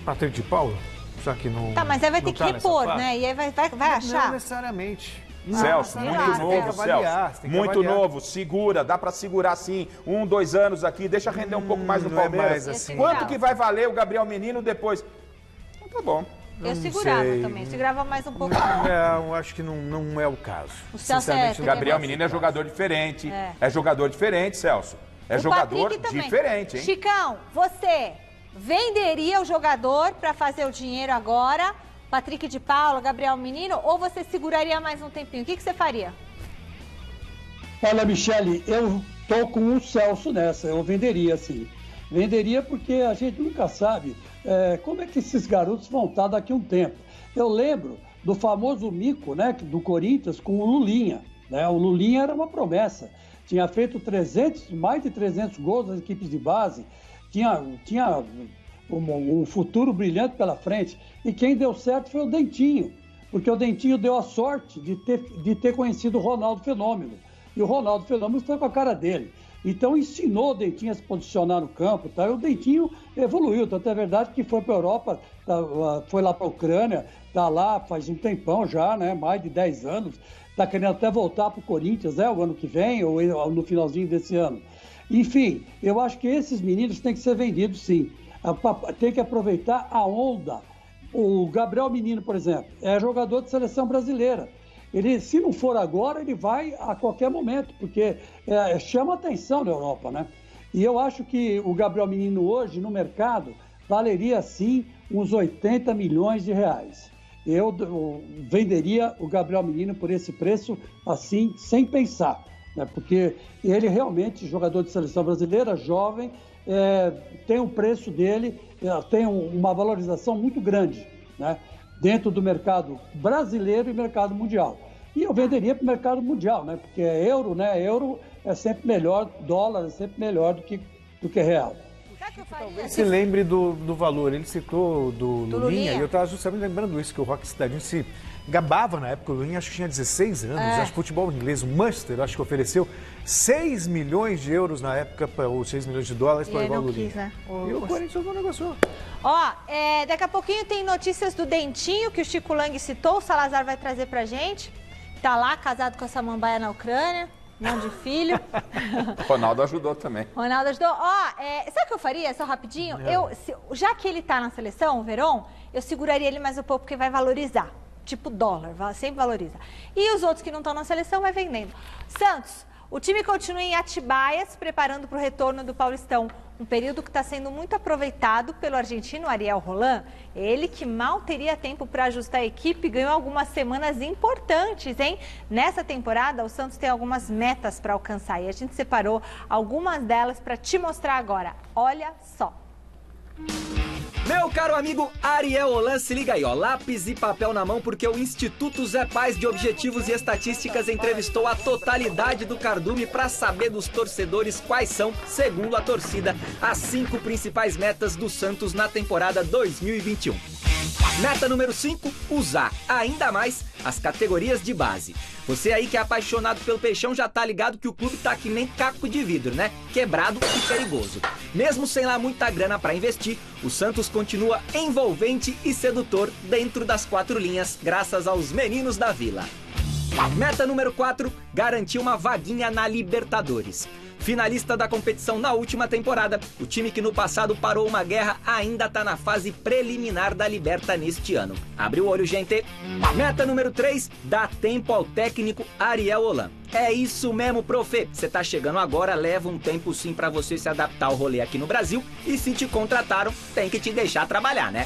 Patrick de Paula? Só que não. Tá, mas aí vai ter que repor, né? E aí vai achar. Não necessariamente. Celso, muito novo, Celso. Muito novo, segura, dá pra segurar sim. 1, 2 anos aqui, deixa render um pouco mais no Palmeiras. Assim. Quanto que vai valer o Gabriel Menino depois? Então, tá bom. Eu segurava também, segurava mais um pouco. Não, acho que não é o caso. O Celso Gabriel Menino é jogador diferente. É jogador diferente, Celso. É jogador diferente, hein? Chicão, você venderia o jogador para fazer o dinheiro agora, Patrick de Paula, Gabriel Menino, ou você seguraria mais um tempinho? O que você faria? Olha, Michele, eu tô com o Celso nessa, eu venderia sim. Venderia porque a gente nunca sabe como é que esses garotos vão estar daqui a um tempo. Eu lembro do famoso mico, né, do Corinthians com o Lulinha, né? O Lulinha era uma promessa, tinha feito mais de 300 gols nas equipes de base, tinha um futuro brilhante pela frente, e quem deu certo foi o Dentinho, porque o Dentinho deu a sorte de ter conhecido o Ronaldo Fenômeno, e o Ronaldo Fenômeno foi com a cara dele. Então ensinou o Dentinho a se posicionar no campo, tá? E o Dentinho evoluiu, tanto é verdade que foi para a Europa, foi lá para a Ucrânia, está lá faz um tempão já, né? Mais de 10 anos, está querendo até voltar para o Corinthians, né? O ano que vem ou no finalzinho desse ano. Enfim, eu acho que esses meninos têm que ser vendidos sim, tem que aproveitar a onda. O Gabriel Menino, por exemplo, é jogador de seleção brasileira. Ele, se não for agora, ele vai a qualquer momento, porque chama atenção na Europa, né? E eu acho que o Gabriel Menino hoje, no mercado, valeria, sim, uns 80 milhões de reais. Eu venderia o Gabriel Menino por esse preço, assim, sem pensar, né? Porque ele realmente, jogador de seleção brasileira, jovem, tem um preço dele, tem uma valorização muito grande, né? Dentro do mercado brasileiro e mercado mundial. E eu venderia para o mercado mundial, né? Porque é euro, né? Euro é sempre melhor, dólar é sempre melhor do que real. Talvez se lembre do valor. Ele citou do Lulinha, e eu estava justamente lembrando isso, que o Roque Cidadinho se gabava na época. O Lulinha acho que tinha 16 anos, acho que futebol inglês, o Manchester, acho que ofereceu 6 milhões de euros na época, ou 6 milhões de dólares para levar o Lulinha. Quis, né? E o Corinthians não negociou. Ó, daqui a pouquinho tem notícias do Dentinho, que o Chico Lang citou, o Salazar vai trazer pra gente. Tá lá, casado com a Samambaia na Ucrânia, mão de filho. Ronaldo ajudou também. Ronaldo ajudou. Ó, sabe o que eu faria, só rapidinho? Já que ele tá na seleção, o Verón, eu seguraria ele mais um pouco, porque vai valorizar. Tipo dólar, sempre valoriza. E os outros que não estão na seleção, vai vendendo. Santos, o time continua em Atibaia, se preparando para o retorno do Paulistão. Um período que está sendo muito aproveitado pelo argentino Ariel Roland. Ele que mal teria tempo para ajustar a equipe, ganhou algumas semanas importantes, hein? Nessa temporada, o Santos tem algumas metas para alcançar e a gente separou algumas delas para te mostrar agora. Olha só. Meu caro amigo Ariel Roland, se liga aí, ó, lápis e papel na mão, porque o Instituto Zé Paz de Objetivos e Estatísticas entrevistou a totalidade do cardume para saber dos torcedores quais são, segundo a torcida, as 5 principais metas do Santos na temporada 2021. Meta número 5, usar ainda mais as categorias de base. Você aí que é apaixonado pelo Peixão já tá ligado que o clube tá que nem caco de vidro, né? Quebrado e perigoso. Mesmo sem lá muita grana para investir, o Santos continua envolvente e sedutor dentro das 4 linhas, graças aos meninos da Vila. Meta número 4, garantir uma vaguinha na Libertadores. Finalista da competição na última temporada, o time que no passado parou uma guerra ainda está na fase preliminar da Liberta neste ano. Abre o olho, gente! Meta número 3, dá tempo ao técnico Ariel Roland. É isso mesmo, profe! Você tá chegando agora, leva um tempo sim para você se adaptar ao rolê aqui no Brasil e se te contrataram, tem que te deixar trabalhar, né?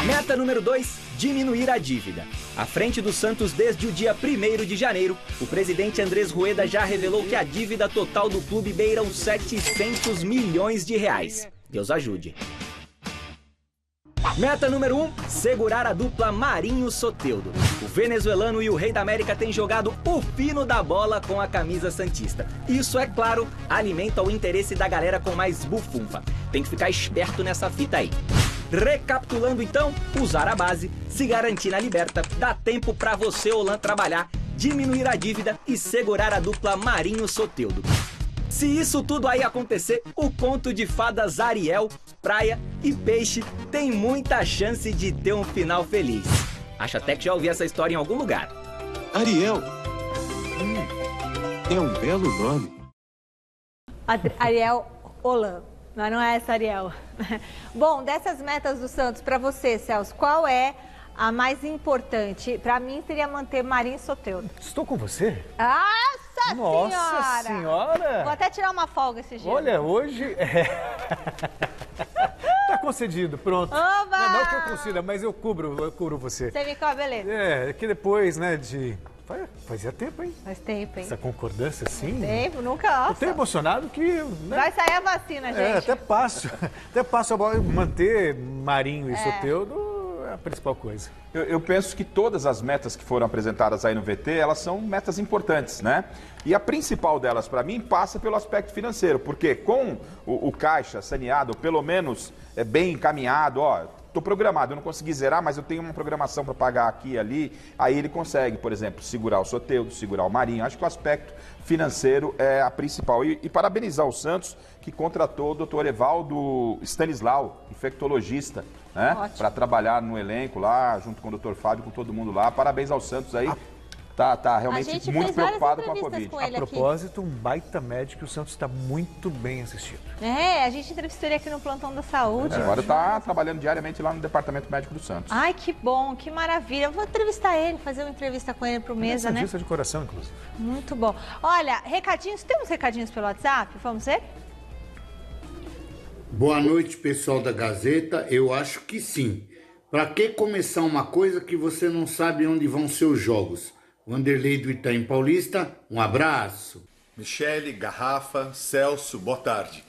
Meta número 2, diminuir a dívida. À frente do Santos desde o dia 1º de janeiro, o presidente Andrés Rueda já revelou que a dívida total do clube beira os 700 milhões de reais. Deus ajude. Meta número 1, segurar a dupla Marinho Soteldo. O venezuelano e o Rei da América têm jogado o fino da bola com a camisa santista. Isso, é claro, alimenta o interesse da galera com mais bufunfa. Tem que ficar esperto nessa fita aí. Recapitulando então, usar a base, se garantir na Liberta, dá tempo pra você, Roland, trabalhar, diminuir a dívida e segurar a dupla Marinho Soteldo. Se isso tudo aí acontecer, o conto de fadas Ariel, Praia e Peixe tem muita chance de ter um final feliz. Acho até que já ouvi essa história em algum lugar. Ariel. É um belo nome. Ariel Roland. Mas não é essa, Ariel. Bom, dessas metas do Santos, para você, Celso, qual é a mais importante? Para mim, seria manter Marinho Soteldo. Estou com você? Nossa senhora! Vou até tirar uma folga esse dia. Olha, hoje... Tá concedido, pronto. Oba! Não que eu conceda, mas eu cubro você. Você me cobre, beleza. É que depois, né, Fazia tempo, hein? Faz tempo, hein? Essa concordância, assim. Tempo, nunca. Eu tô emocionado que... Né? Vai sair a vacina, gente. Até passo a bola. Manter Marinho e Soteldo é a principal coisa. Eu penso que todas as metas que foram apresentadas aí no VT, elas são metas importantes, né? E a principal delas, para mim, passa pelo aspecto financeiro, porque com o caixa saneado, pelo menos bem encaminhado, estou programado, eu não consegui zerar, mas eu tenho uma programação para pagar aqui e ali, aí ele consegue, por exemplo, segurar o Soteldo, segurar o Marinho. Acho que o aspecto financeiro é a principal. E parabenizar o Santos, que contratou o doutor Evaldo Stanislau, infectologista, né? Para trabalhar no elenco lá, junto com o doutor Fábio, com todo mundo lá. Parabéns ao Santos aí. Tá realmente muito preocupado com a Covid. A propósito, um baita médico, o Santos está muito bem assistido. A gente entrevistou ele aqui no Plantão da Saúde. Agora está trabalhando diariamente lá no Departamento Médico do Santos. Ai, que bom, que maravilha. Eu vou entrevistar ele, fazer uma entrevista com ele pro Mesa, né? Entrevista de coração, inclusive. Muito bom. Olha, recadinhos, temos recadinhos pelo WhatsApp? Vamos ver? Boa noite, pessoal da Gazeta. Eu acho que sim. Para que começar uma coisa que você não sabe onde vão ser os jogos? Wanderlei do Itaim Paulista, um abraço. Michele, Garrafa, Celso, boa tarde.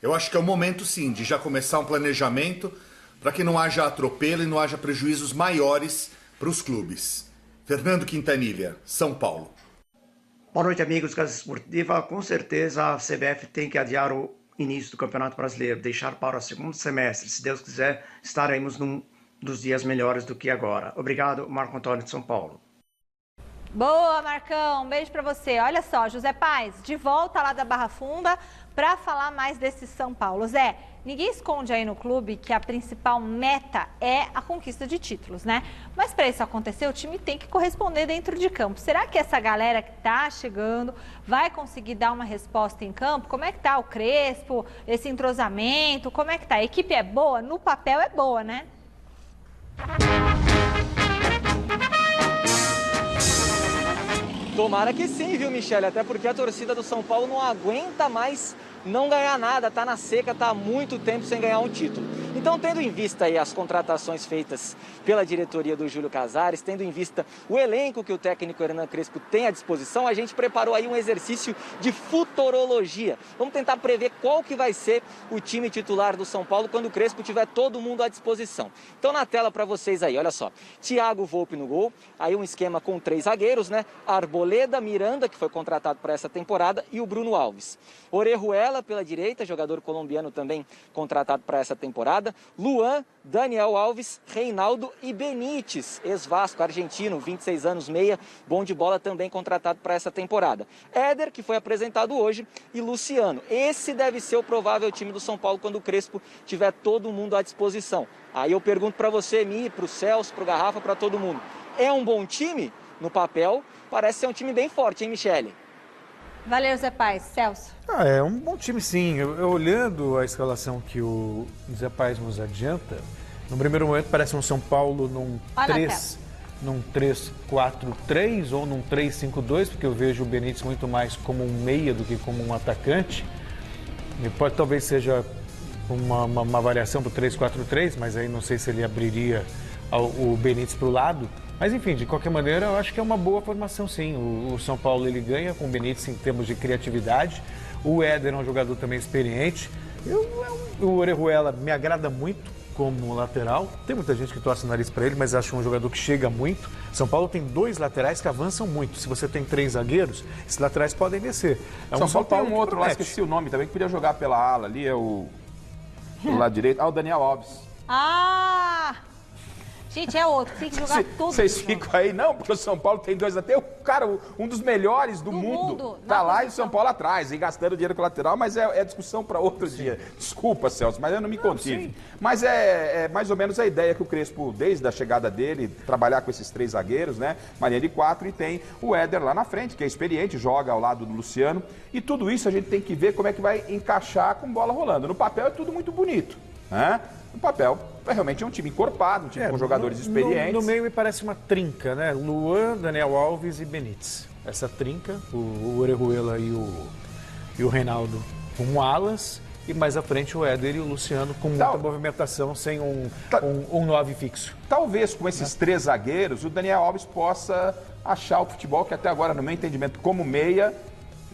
Eu acho que é o momento sim de já começar um planejamento para que não haja atropelo e não haja prejuízos maiores para os clubes. Fernando Quintanilha, São Paulo. Boa noite, amigos da Gazeta Esportiva. Com certeza a CBF tem que adiar o início do Campeonato Brasileiro, deixar para o segundo semestre. Se Deus quiser, estaremos num dos dias melhores do que agora. Obrigado, Marco Antônio de São Paulo. Boa, Marcão. Um beijo pra você. Olha só, José Paes, de volta lá da Barra Funda para falar mais desse São Paulo. Zé, ninguém esconde aí no clube que a principal meta é a conquista de títulos, né? Mas para isso acontecer, o time tem que corresponder dentro de campo. Será que essa galera que tá chegando vai conseguir dar uma resposta em campo? Como é que tá o Crespo, esse entrosamento? Como é que tá? A equipe é boa? No papel é boa, né? Tomara que sim, viu, Michele? Até porque a torcida do São Paulo não aguenta mais não ganhar nada, tá na seca, tá há muito tempo sem ganhar um título. Então, tendo em vista aí as contratações feitas pela diretoria do Júlio Casares, tendo em vista o elenco que o técnico Hernan Crespo tem à disposição, a gente preparou aí um exercício de futurologia. Vamos tentar prever qual que vai ser o time titular do São Paulo quando o Crespo tiver todo mundo à disposição. Então, na tela para vocês aí, olha só, Thiago Volpi no gol, aí um esquema com 3 zagueiros, né? Arboleda, Miranda, que foi contratado para essa temporada, e o Bruno Alves. Orejuela pela direita, jogador colombiano também contratado para essa temporada. Luan, Daniel Alves, Reinaldo e Benítez, ex-Vasco, argentino, 26 anos, meia, bom de bola, também contratado para essa temporada. Éder, que foi apresentado hoje, e Luciano. Esse deve ser o provável time do São Paulo quando o Crespo tiver todo mundo à disposição. Aí eu pergunto para você, Mi, para o Celso, para o Garrafa, para todo mundo. É um bom time? No papel, parece ser um time bem forte, hein, Michele? Valeu, Zé Paes. Celso. É um bom time, sim. Eu olhando a escalação que o Zé Paes nos adianta, no primeiro momento parece um São Paulo num 3-4-3 ou num 3-5-2, porque eu vejo o Benítez muito mais como um meia do que como um atacante. E pode talvez seja uma variação para o 3-4-3, mas aí não sei se ele abriria o Benítez para o lado. Mas enfim, de qualquer maneira, eu acho que é uma boa formação, sim. O São Paulo ele ganha com o Benítez em termos de criatividade. O Éder é um jogador também experiente. O Orejuela me agrada muito como lateral. Tem muita gente que torce o nariz para ele, mas acho um jogador que chega muito. São Paulo tem 2 laterais que avançam muito. Se você tem 3 zagueiros, esses laterais podem descer. São Paulo tem um outro lá, esqueci o nome também, que podia jogar pela ala ali, é o lado direito. O Daniel Alves. Gente, é outro, tem que jogar tudo. Vocês ficam aí, não, porque o São Paulo tem 2 até. O cara, um dos melhores do mundo tá lá e o São Paulo atrás, e gastando dinheiro com o lateral, mas é discussão para outro dia. Desculpa, Celso, mas eu não me contive. Mas é mais ou menos a ideia que o Crespo, desde a chegada dele, trabalhar com esses 3 zagueiros, né? Marinha de 4, e tem o Éder lá na frente, que é experiente, joga ao lado do Luciano. E tudo isso a gente tem que ver como é que vai encaixar com bola rolando. No papel é tudo muito bonito, né? No papel, realmente é um time encorpado, um time com jogadores experientes. No meio me parece uma trinca, né? Luan, Daniel Alves e Benítez. Essa trinca, o Orejuela e o Reinaldo com alas, e mais à frente o Éder e o Luciano com muita movimentação, sem um 9 fixo. Talvez com esses 3 zagueiros, o Daniel Alves possa achar o futebol que até agora, no meu entendimento, como meia,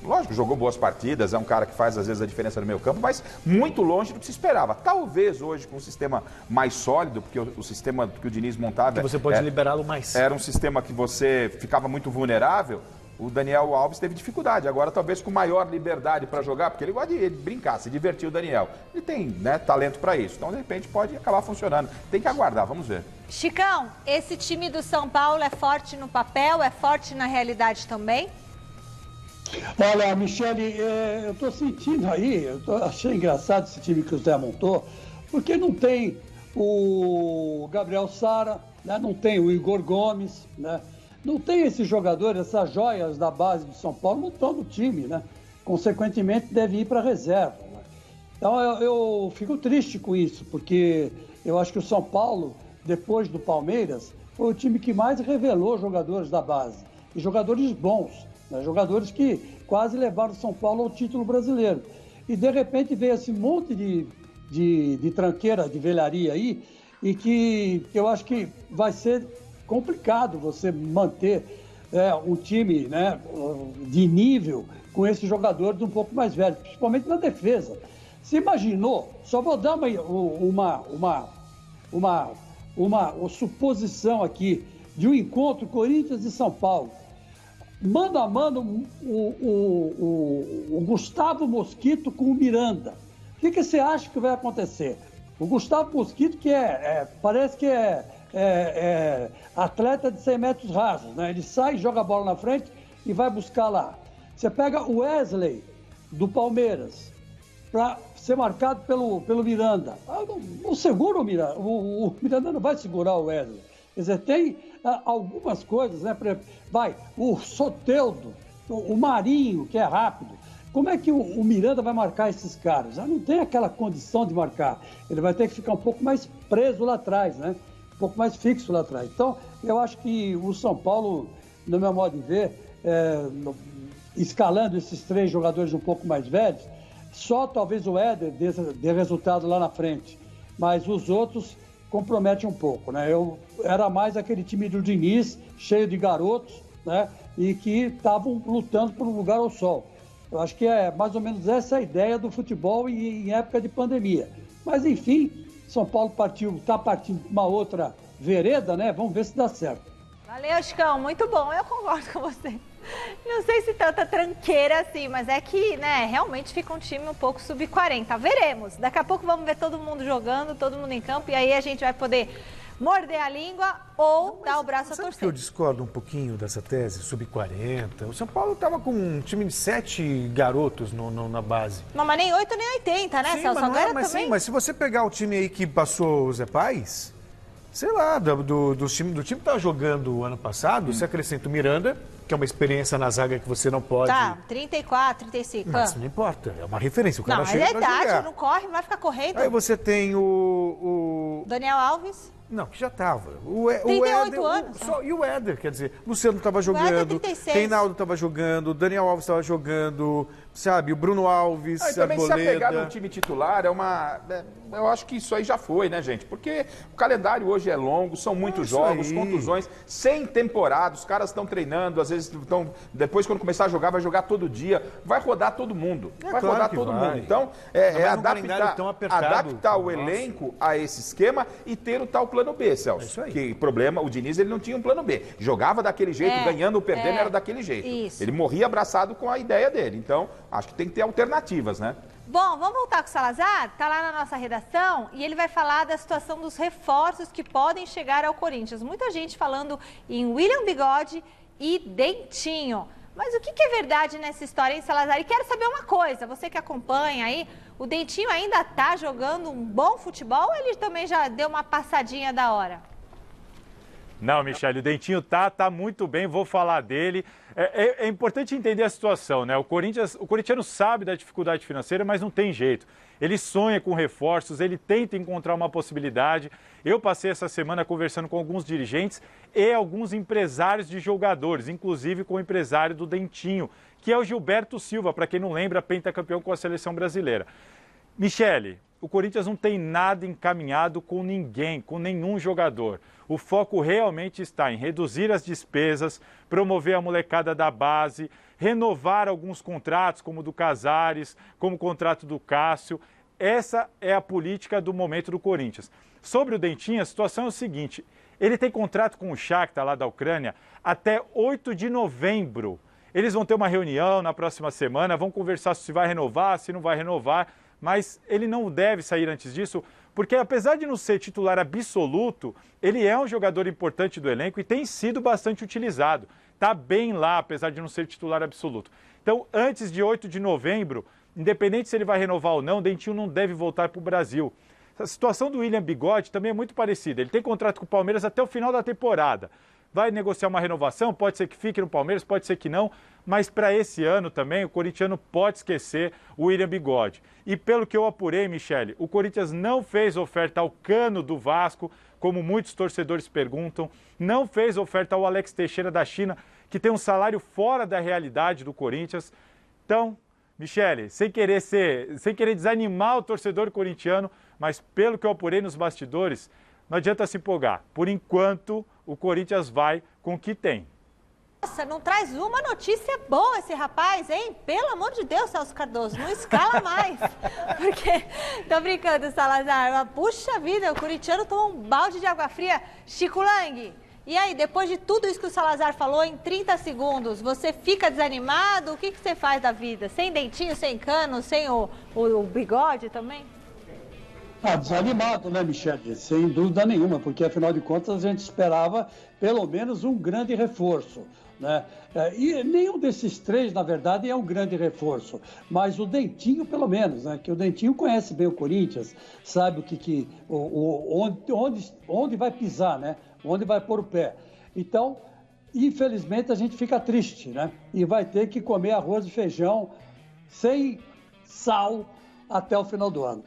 Lógico, jogou boas partidas, é um cara que faz às vezes a diferença no meio campo, mas muito longe do que se esperava. Talvez hoje com um sistema mais sólido, porque o sistema que o Diniz montava... Que você pode liberá-lo mais. Era um sistema que você ficava muito vulnerável. O Daniel Alves teve dificuldade, agora talvez com maior liberdade para jogar, porque ele gosta de brincar, se divertir o Daniel. Ele tem, né, talento para isso, então de repente pode acabar funcionando. Tem que aguardar, vamos ver. Chicão, esse time do São Paulo é forte no papel, é forte na realidade também? Olha, Michele, eu estou sentindo aí, achei engraçado esse time que o Zé montou, porque não tem o Gabriel Sara, né, não tem o Igor Gomes, né, não tem esses jogadores, essas joias da base do São Paulo montando o time, né? Consequentemente, deve ir para a reserva. Né? Então, eu fico triste com isso, porque eu acho que o São Paulo, depois do Palmeiras, foi o time que mais revelou jogadores da base, e jogadores bons. Né, jogadores que quase levaram o São Paulo ao título brasileiro. E, de repente, veio esse monte de tranqueira, de velharia aí, e que eu acho que vai ser complicado você manter um time, né, de nível com esses jogadores um pouco mais velhos, principalmente na defesa. Você imaginou, só vou dar uma suposição aqui, de um encontro Corinthians e São Paulo. Mano a mano, o Gustavo Mosquito com o Miranda. O que você acha que vai acontecer? O Gustavo Mosquito, que parece que é atleta de 100 metros rasos, né? Ele sai, joga a bola na frente e vai buscar lá. Você pega o Wesley, do Palmeiras, para ser marcado pelo Miranda. Não segura o Miranda. O Miranda não vai segurar o Wesley. Quer dizer, tem algumas coisas, né? Vai, o Soteldo, o Marinho, que é rápido. Como é que o Miranda vai marcar esses caras? Já não tem aquela condição de marcar. Ele vai ter que ficar um pouco mais preso lá atrás, né? Um pouco mais fixo lá atrás. Então, eu acho que o São Paulo, no meu modo de ver, escalando esses 3 jogadores um pouco mais velhos, só talvez o Éder dê resultado lá na frente. Mas os outros compromete um pouco, né? Eu era mais aquele time do Diniz, cheio de garotos, né? E que estavam lutando por um lugar ao sol. Eu acho que é mais ou menos essa a ideia do futebol em época de pandemia. Mas, enfim, São Paulo está partindo uma outra vereda, né? Vamos ver se dá certo. Valeu, Chicão, muito bom, eu concordo com você. Não sei se tanta tranqueira assim, mas é que, né, realmente fica um time um pouco sub-40. Veremos. Daqui a pouco vamos ver todo mundo jogando, todo mundo em campo, e aí a gente vai poder morder a língua ou dar o braço a torcer. Eu discordo um pouquinho dessa tese, sub-40. O São Paulo estava com um time de 7 garotos na base. Não, mas nem 8 nem 80, né, sim, Celso? Agora também... Sim, mas se você pegar o time aí que passou o Zé Pais, sei lá, do time que estava jogando o ano passado, você acrescenta o Miranda, que é uma experiência na zaga que você não pode... Tá, 34, 35. Mas não importa, é uma referência, o cara chega pra jogar. Não, mas é idade, não corre, não vai ficar correndo. Aí você tem o... Daniel Alves. Não, que já estava. 38 anos. E o Éder, quer dizer, Luciano estava jogando, Reinaldo estava jogando, Daniel Alves estava jogando, sabe, o Bruno Alves, e também Arboleda. se apegar no time titular eu acho que isso aí já foi, né, gente? Porque o calendário hoje é longo, são muitos jogos, contusões, sem temporada, os caras estão treinando, às vezes depois quando começar a jogar, vai jogar todo dia, vai rodar todo mundo, vai rodar todo mundo. Então, adaptar o elenco a esse esquema e ter o tal plano B, Celso. Isso aí. Que problema, o Diniz ele não tinha um plano B. Jogava daquele jeito, ganhando ou perdendo era daquele jeito. Isso. Ele morria abraçado com a ideia dele. Então, acho que tem que ter alternativas, né? Bom, vamos voltar com o Salazar? Está lá na nossa redação e ele vai falar da situação dos reforços que podem chegar ao Corinthians. Muita gente falando em William Bigode e Dentinho. Mas o que é verdade nessa história, hein, Salazar? E quero saber uma coisa, você que acompanha aí, o Dentinho ainda está jogando um bom futebol ou ele também já deu uma passadinha da hora? Não, Michele, o Dentinho tá muito bem, vou falar dele. É importante entender a situação, né? O corintiano sabe da dificuldade financeira, mas não tem jeito. Ele sonha com reforços, ele tenta encontrar uma possibilidade. Eu passei essa semana conversando com alguns dirigentes e alguns empresários de jogadores, inclusive com o empresário do Dentinho, que é o Gilberto Silva, para quem não lembra, pentacampeão com a seleção brasileira. Michele, o Corinthians não tem nada encaminhado com ninguém, com nenhum jogador. O foco realmente está em reduzir as despesas, promover a molecada da base, renovar alguns contratos, como o do Casares, como o contrato do Cássio. Essa é a política do momento do Corinthians. Sobre o Dentinho, a situação é o seguinte, ele tem contrato com o Shakhtar lá da Ucrânia até 8 de novembro. Eles vão ter uma reunião na próxima semana, vão conversar se vai renovar, se não vai renovar, mas ele não deve sair antes disso, porque apesar de não ser titular absoluto, ele é um jogador importante do elenco e tem sido bastante utilizado. Está bem lá, apesar de não ser titular absoluto. Então, antes de 8 de novembro, independente se ele vai renovar ou não, o Dentinho não deve voltar para o Brasil. A situação do William Bigode também é muito parecida. Ele tem contrato com o Palmeiras até o final da temporada. Vai negociar uma renovação, pode ser que fique no Palmeiras, pode ser que não, mas para esse ano também o corintiano pode esquecer o William Bigode. E pelo que eu apurei, Michele, o Corinthians não fez oferta ao Cano do Vasco, como muitos torcedores perguntam, não fez oferta ao Alex Teixeira da China, que tem um salário fora da realidade do Corinthians. Então, Michele, sem querer desanimar o torcedor corintiano, mas pelo que eu apurei nos bastidores, não adianta se empolgar. Por enquanto, o Corinthians vai com o que tem. Nossa, não traz uma notícia boa esse rapaz, hein? Pelo amor de Deus, Celso Cardoso, não escala mais. Porque, tô brincando, Salazar, mas puxa vida, o corintiano tomou um balde de água fria. Chico Lang, e aí, depois de tudo isso que o Salazar falou, em 30 segundos, você fica desanimado? O que você faz da vida? Sem Dentinho, sem Cano, sem o Bigode também? Desanimado, né, Michele? Sem dúvida nenhuma, porque afinal de contas a gente esperava pelo menos um grande reforço, né? E nenhum desses três, na verdade, é um grande reforço, mas o Dentinho, pelo menos, né? Que o Dentinho conhece bem o Corinthians, sabe onde vai pisar, né? Onde vai pôr o pé. Então, infelizmente, a gente fica triste, né? E vai ter que comer arroz e feijão sem sal até o final do ano.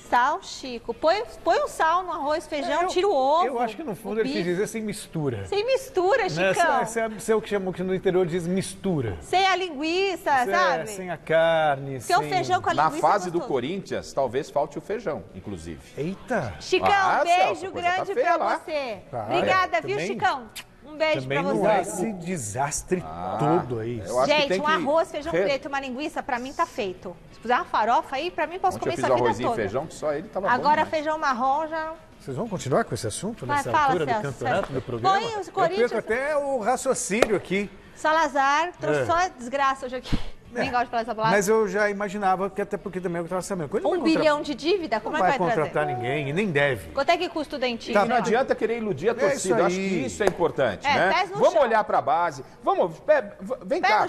Sal, Chico. Põe um sal no arroz, feijão, tira o ovo. Eu acho que no fundo ele quis dizer sem mistura. Sem mistura, Chicão. Esse é o que chamam que no interior diz mistura. Sem a linguiça, sabe? Sem a carne, sem o feijão com a linguiça. Na fase do Corinthians, talvez falte o feijão, inclusive. Eita! Chicão, beijo grande pra você. Obrigada, viu, Chicão? Um beijo pra você. Não é esse desastre todo aí. Gente, um arroz, feijão preto, uma linguiça, pra mim tá feito. Se puser uma farofa aí, pra mim posso comer isso a vida toda. Eu fiz arrozinho e feijão, que só ele tava bom. Agora feijão marrom já... Vocês vão continuar com esse assunto nessa altura do campeonato, do programa? Põe os Corinthians... Eu perco até o raciocínio aqui. Salazar, trouxe só desgraça hoje aqui. Nem gosto de falar essa palavra. Mas eu já imaginava, que até porque também eu estava sabendo. 1 bilhão de dívida? Como é que vai trazer? Não vai contratar ninguém e nem deve. Quanto é que custa o Dentinho? Tá, não adianta querer iludir a torcida. Acho que isso é importante, né? Vamos olhar para a base. Vem cá.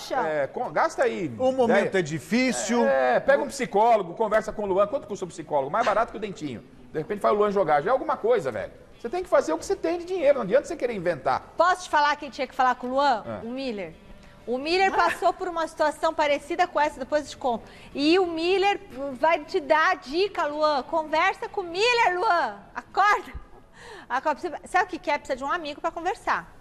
Gasta aí. O momento é difícil. Pega um psicólogo, conversa com o Luan. Quanto custa o psicólogo? Mais barato que o Dentinho. De repente faz o Luan jogar. Já é alguma coisa, velho. Você tem que fazer o que você tem de dinheiro. Não adianta você querer inventar. Posso te falar quem tinha que falar com o Luan? O Miller. O Miller passou por uma situação parecida com essa, depois eu te conto. E o Miller vai te dar a dica, Luan. Conversa com o Miller, Luan. Acorda. Sabe o que é? Precisa de um amigo para conversar.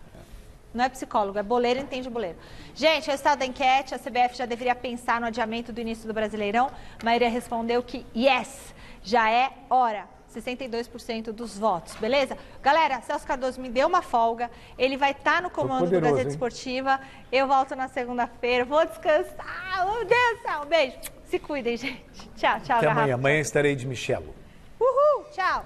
Não é psicólogo, é boleiro, entende boleiro. Gente, o resultado da enquete, a CBF já deveria pensar no adiamento do início do Brasileirão. A maioria respondeu que yes, já é hora. 62% dos votos, beleza? Galera, Celso Cardoso me deu uma folga, ele vai estar no comando do Gazeta Esportiva, eu volto na segunda-feira, vou descansar, meu Deus do céu, um beijo, se cuidem, gente, tchau, Até amanhã estarei de Michelo. Uhul, tchau.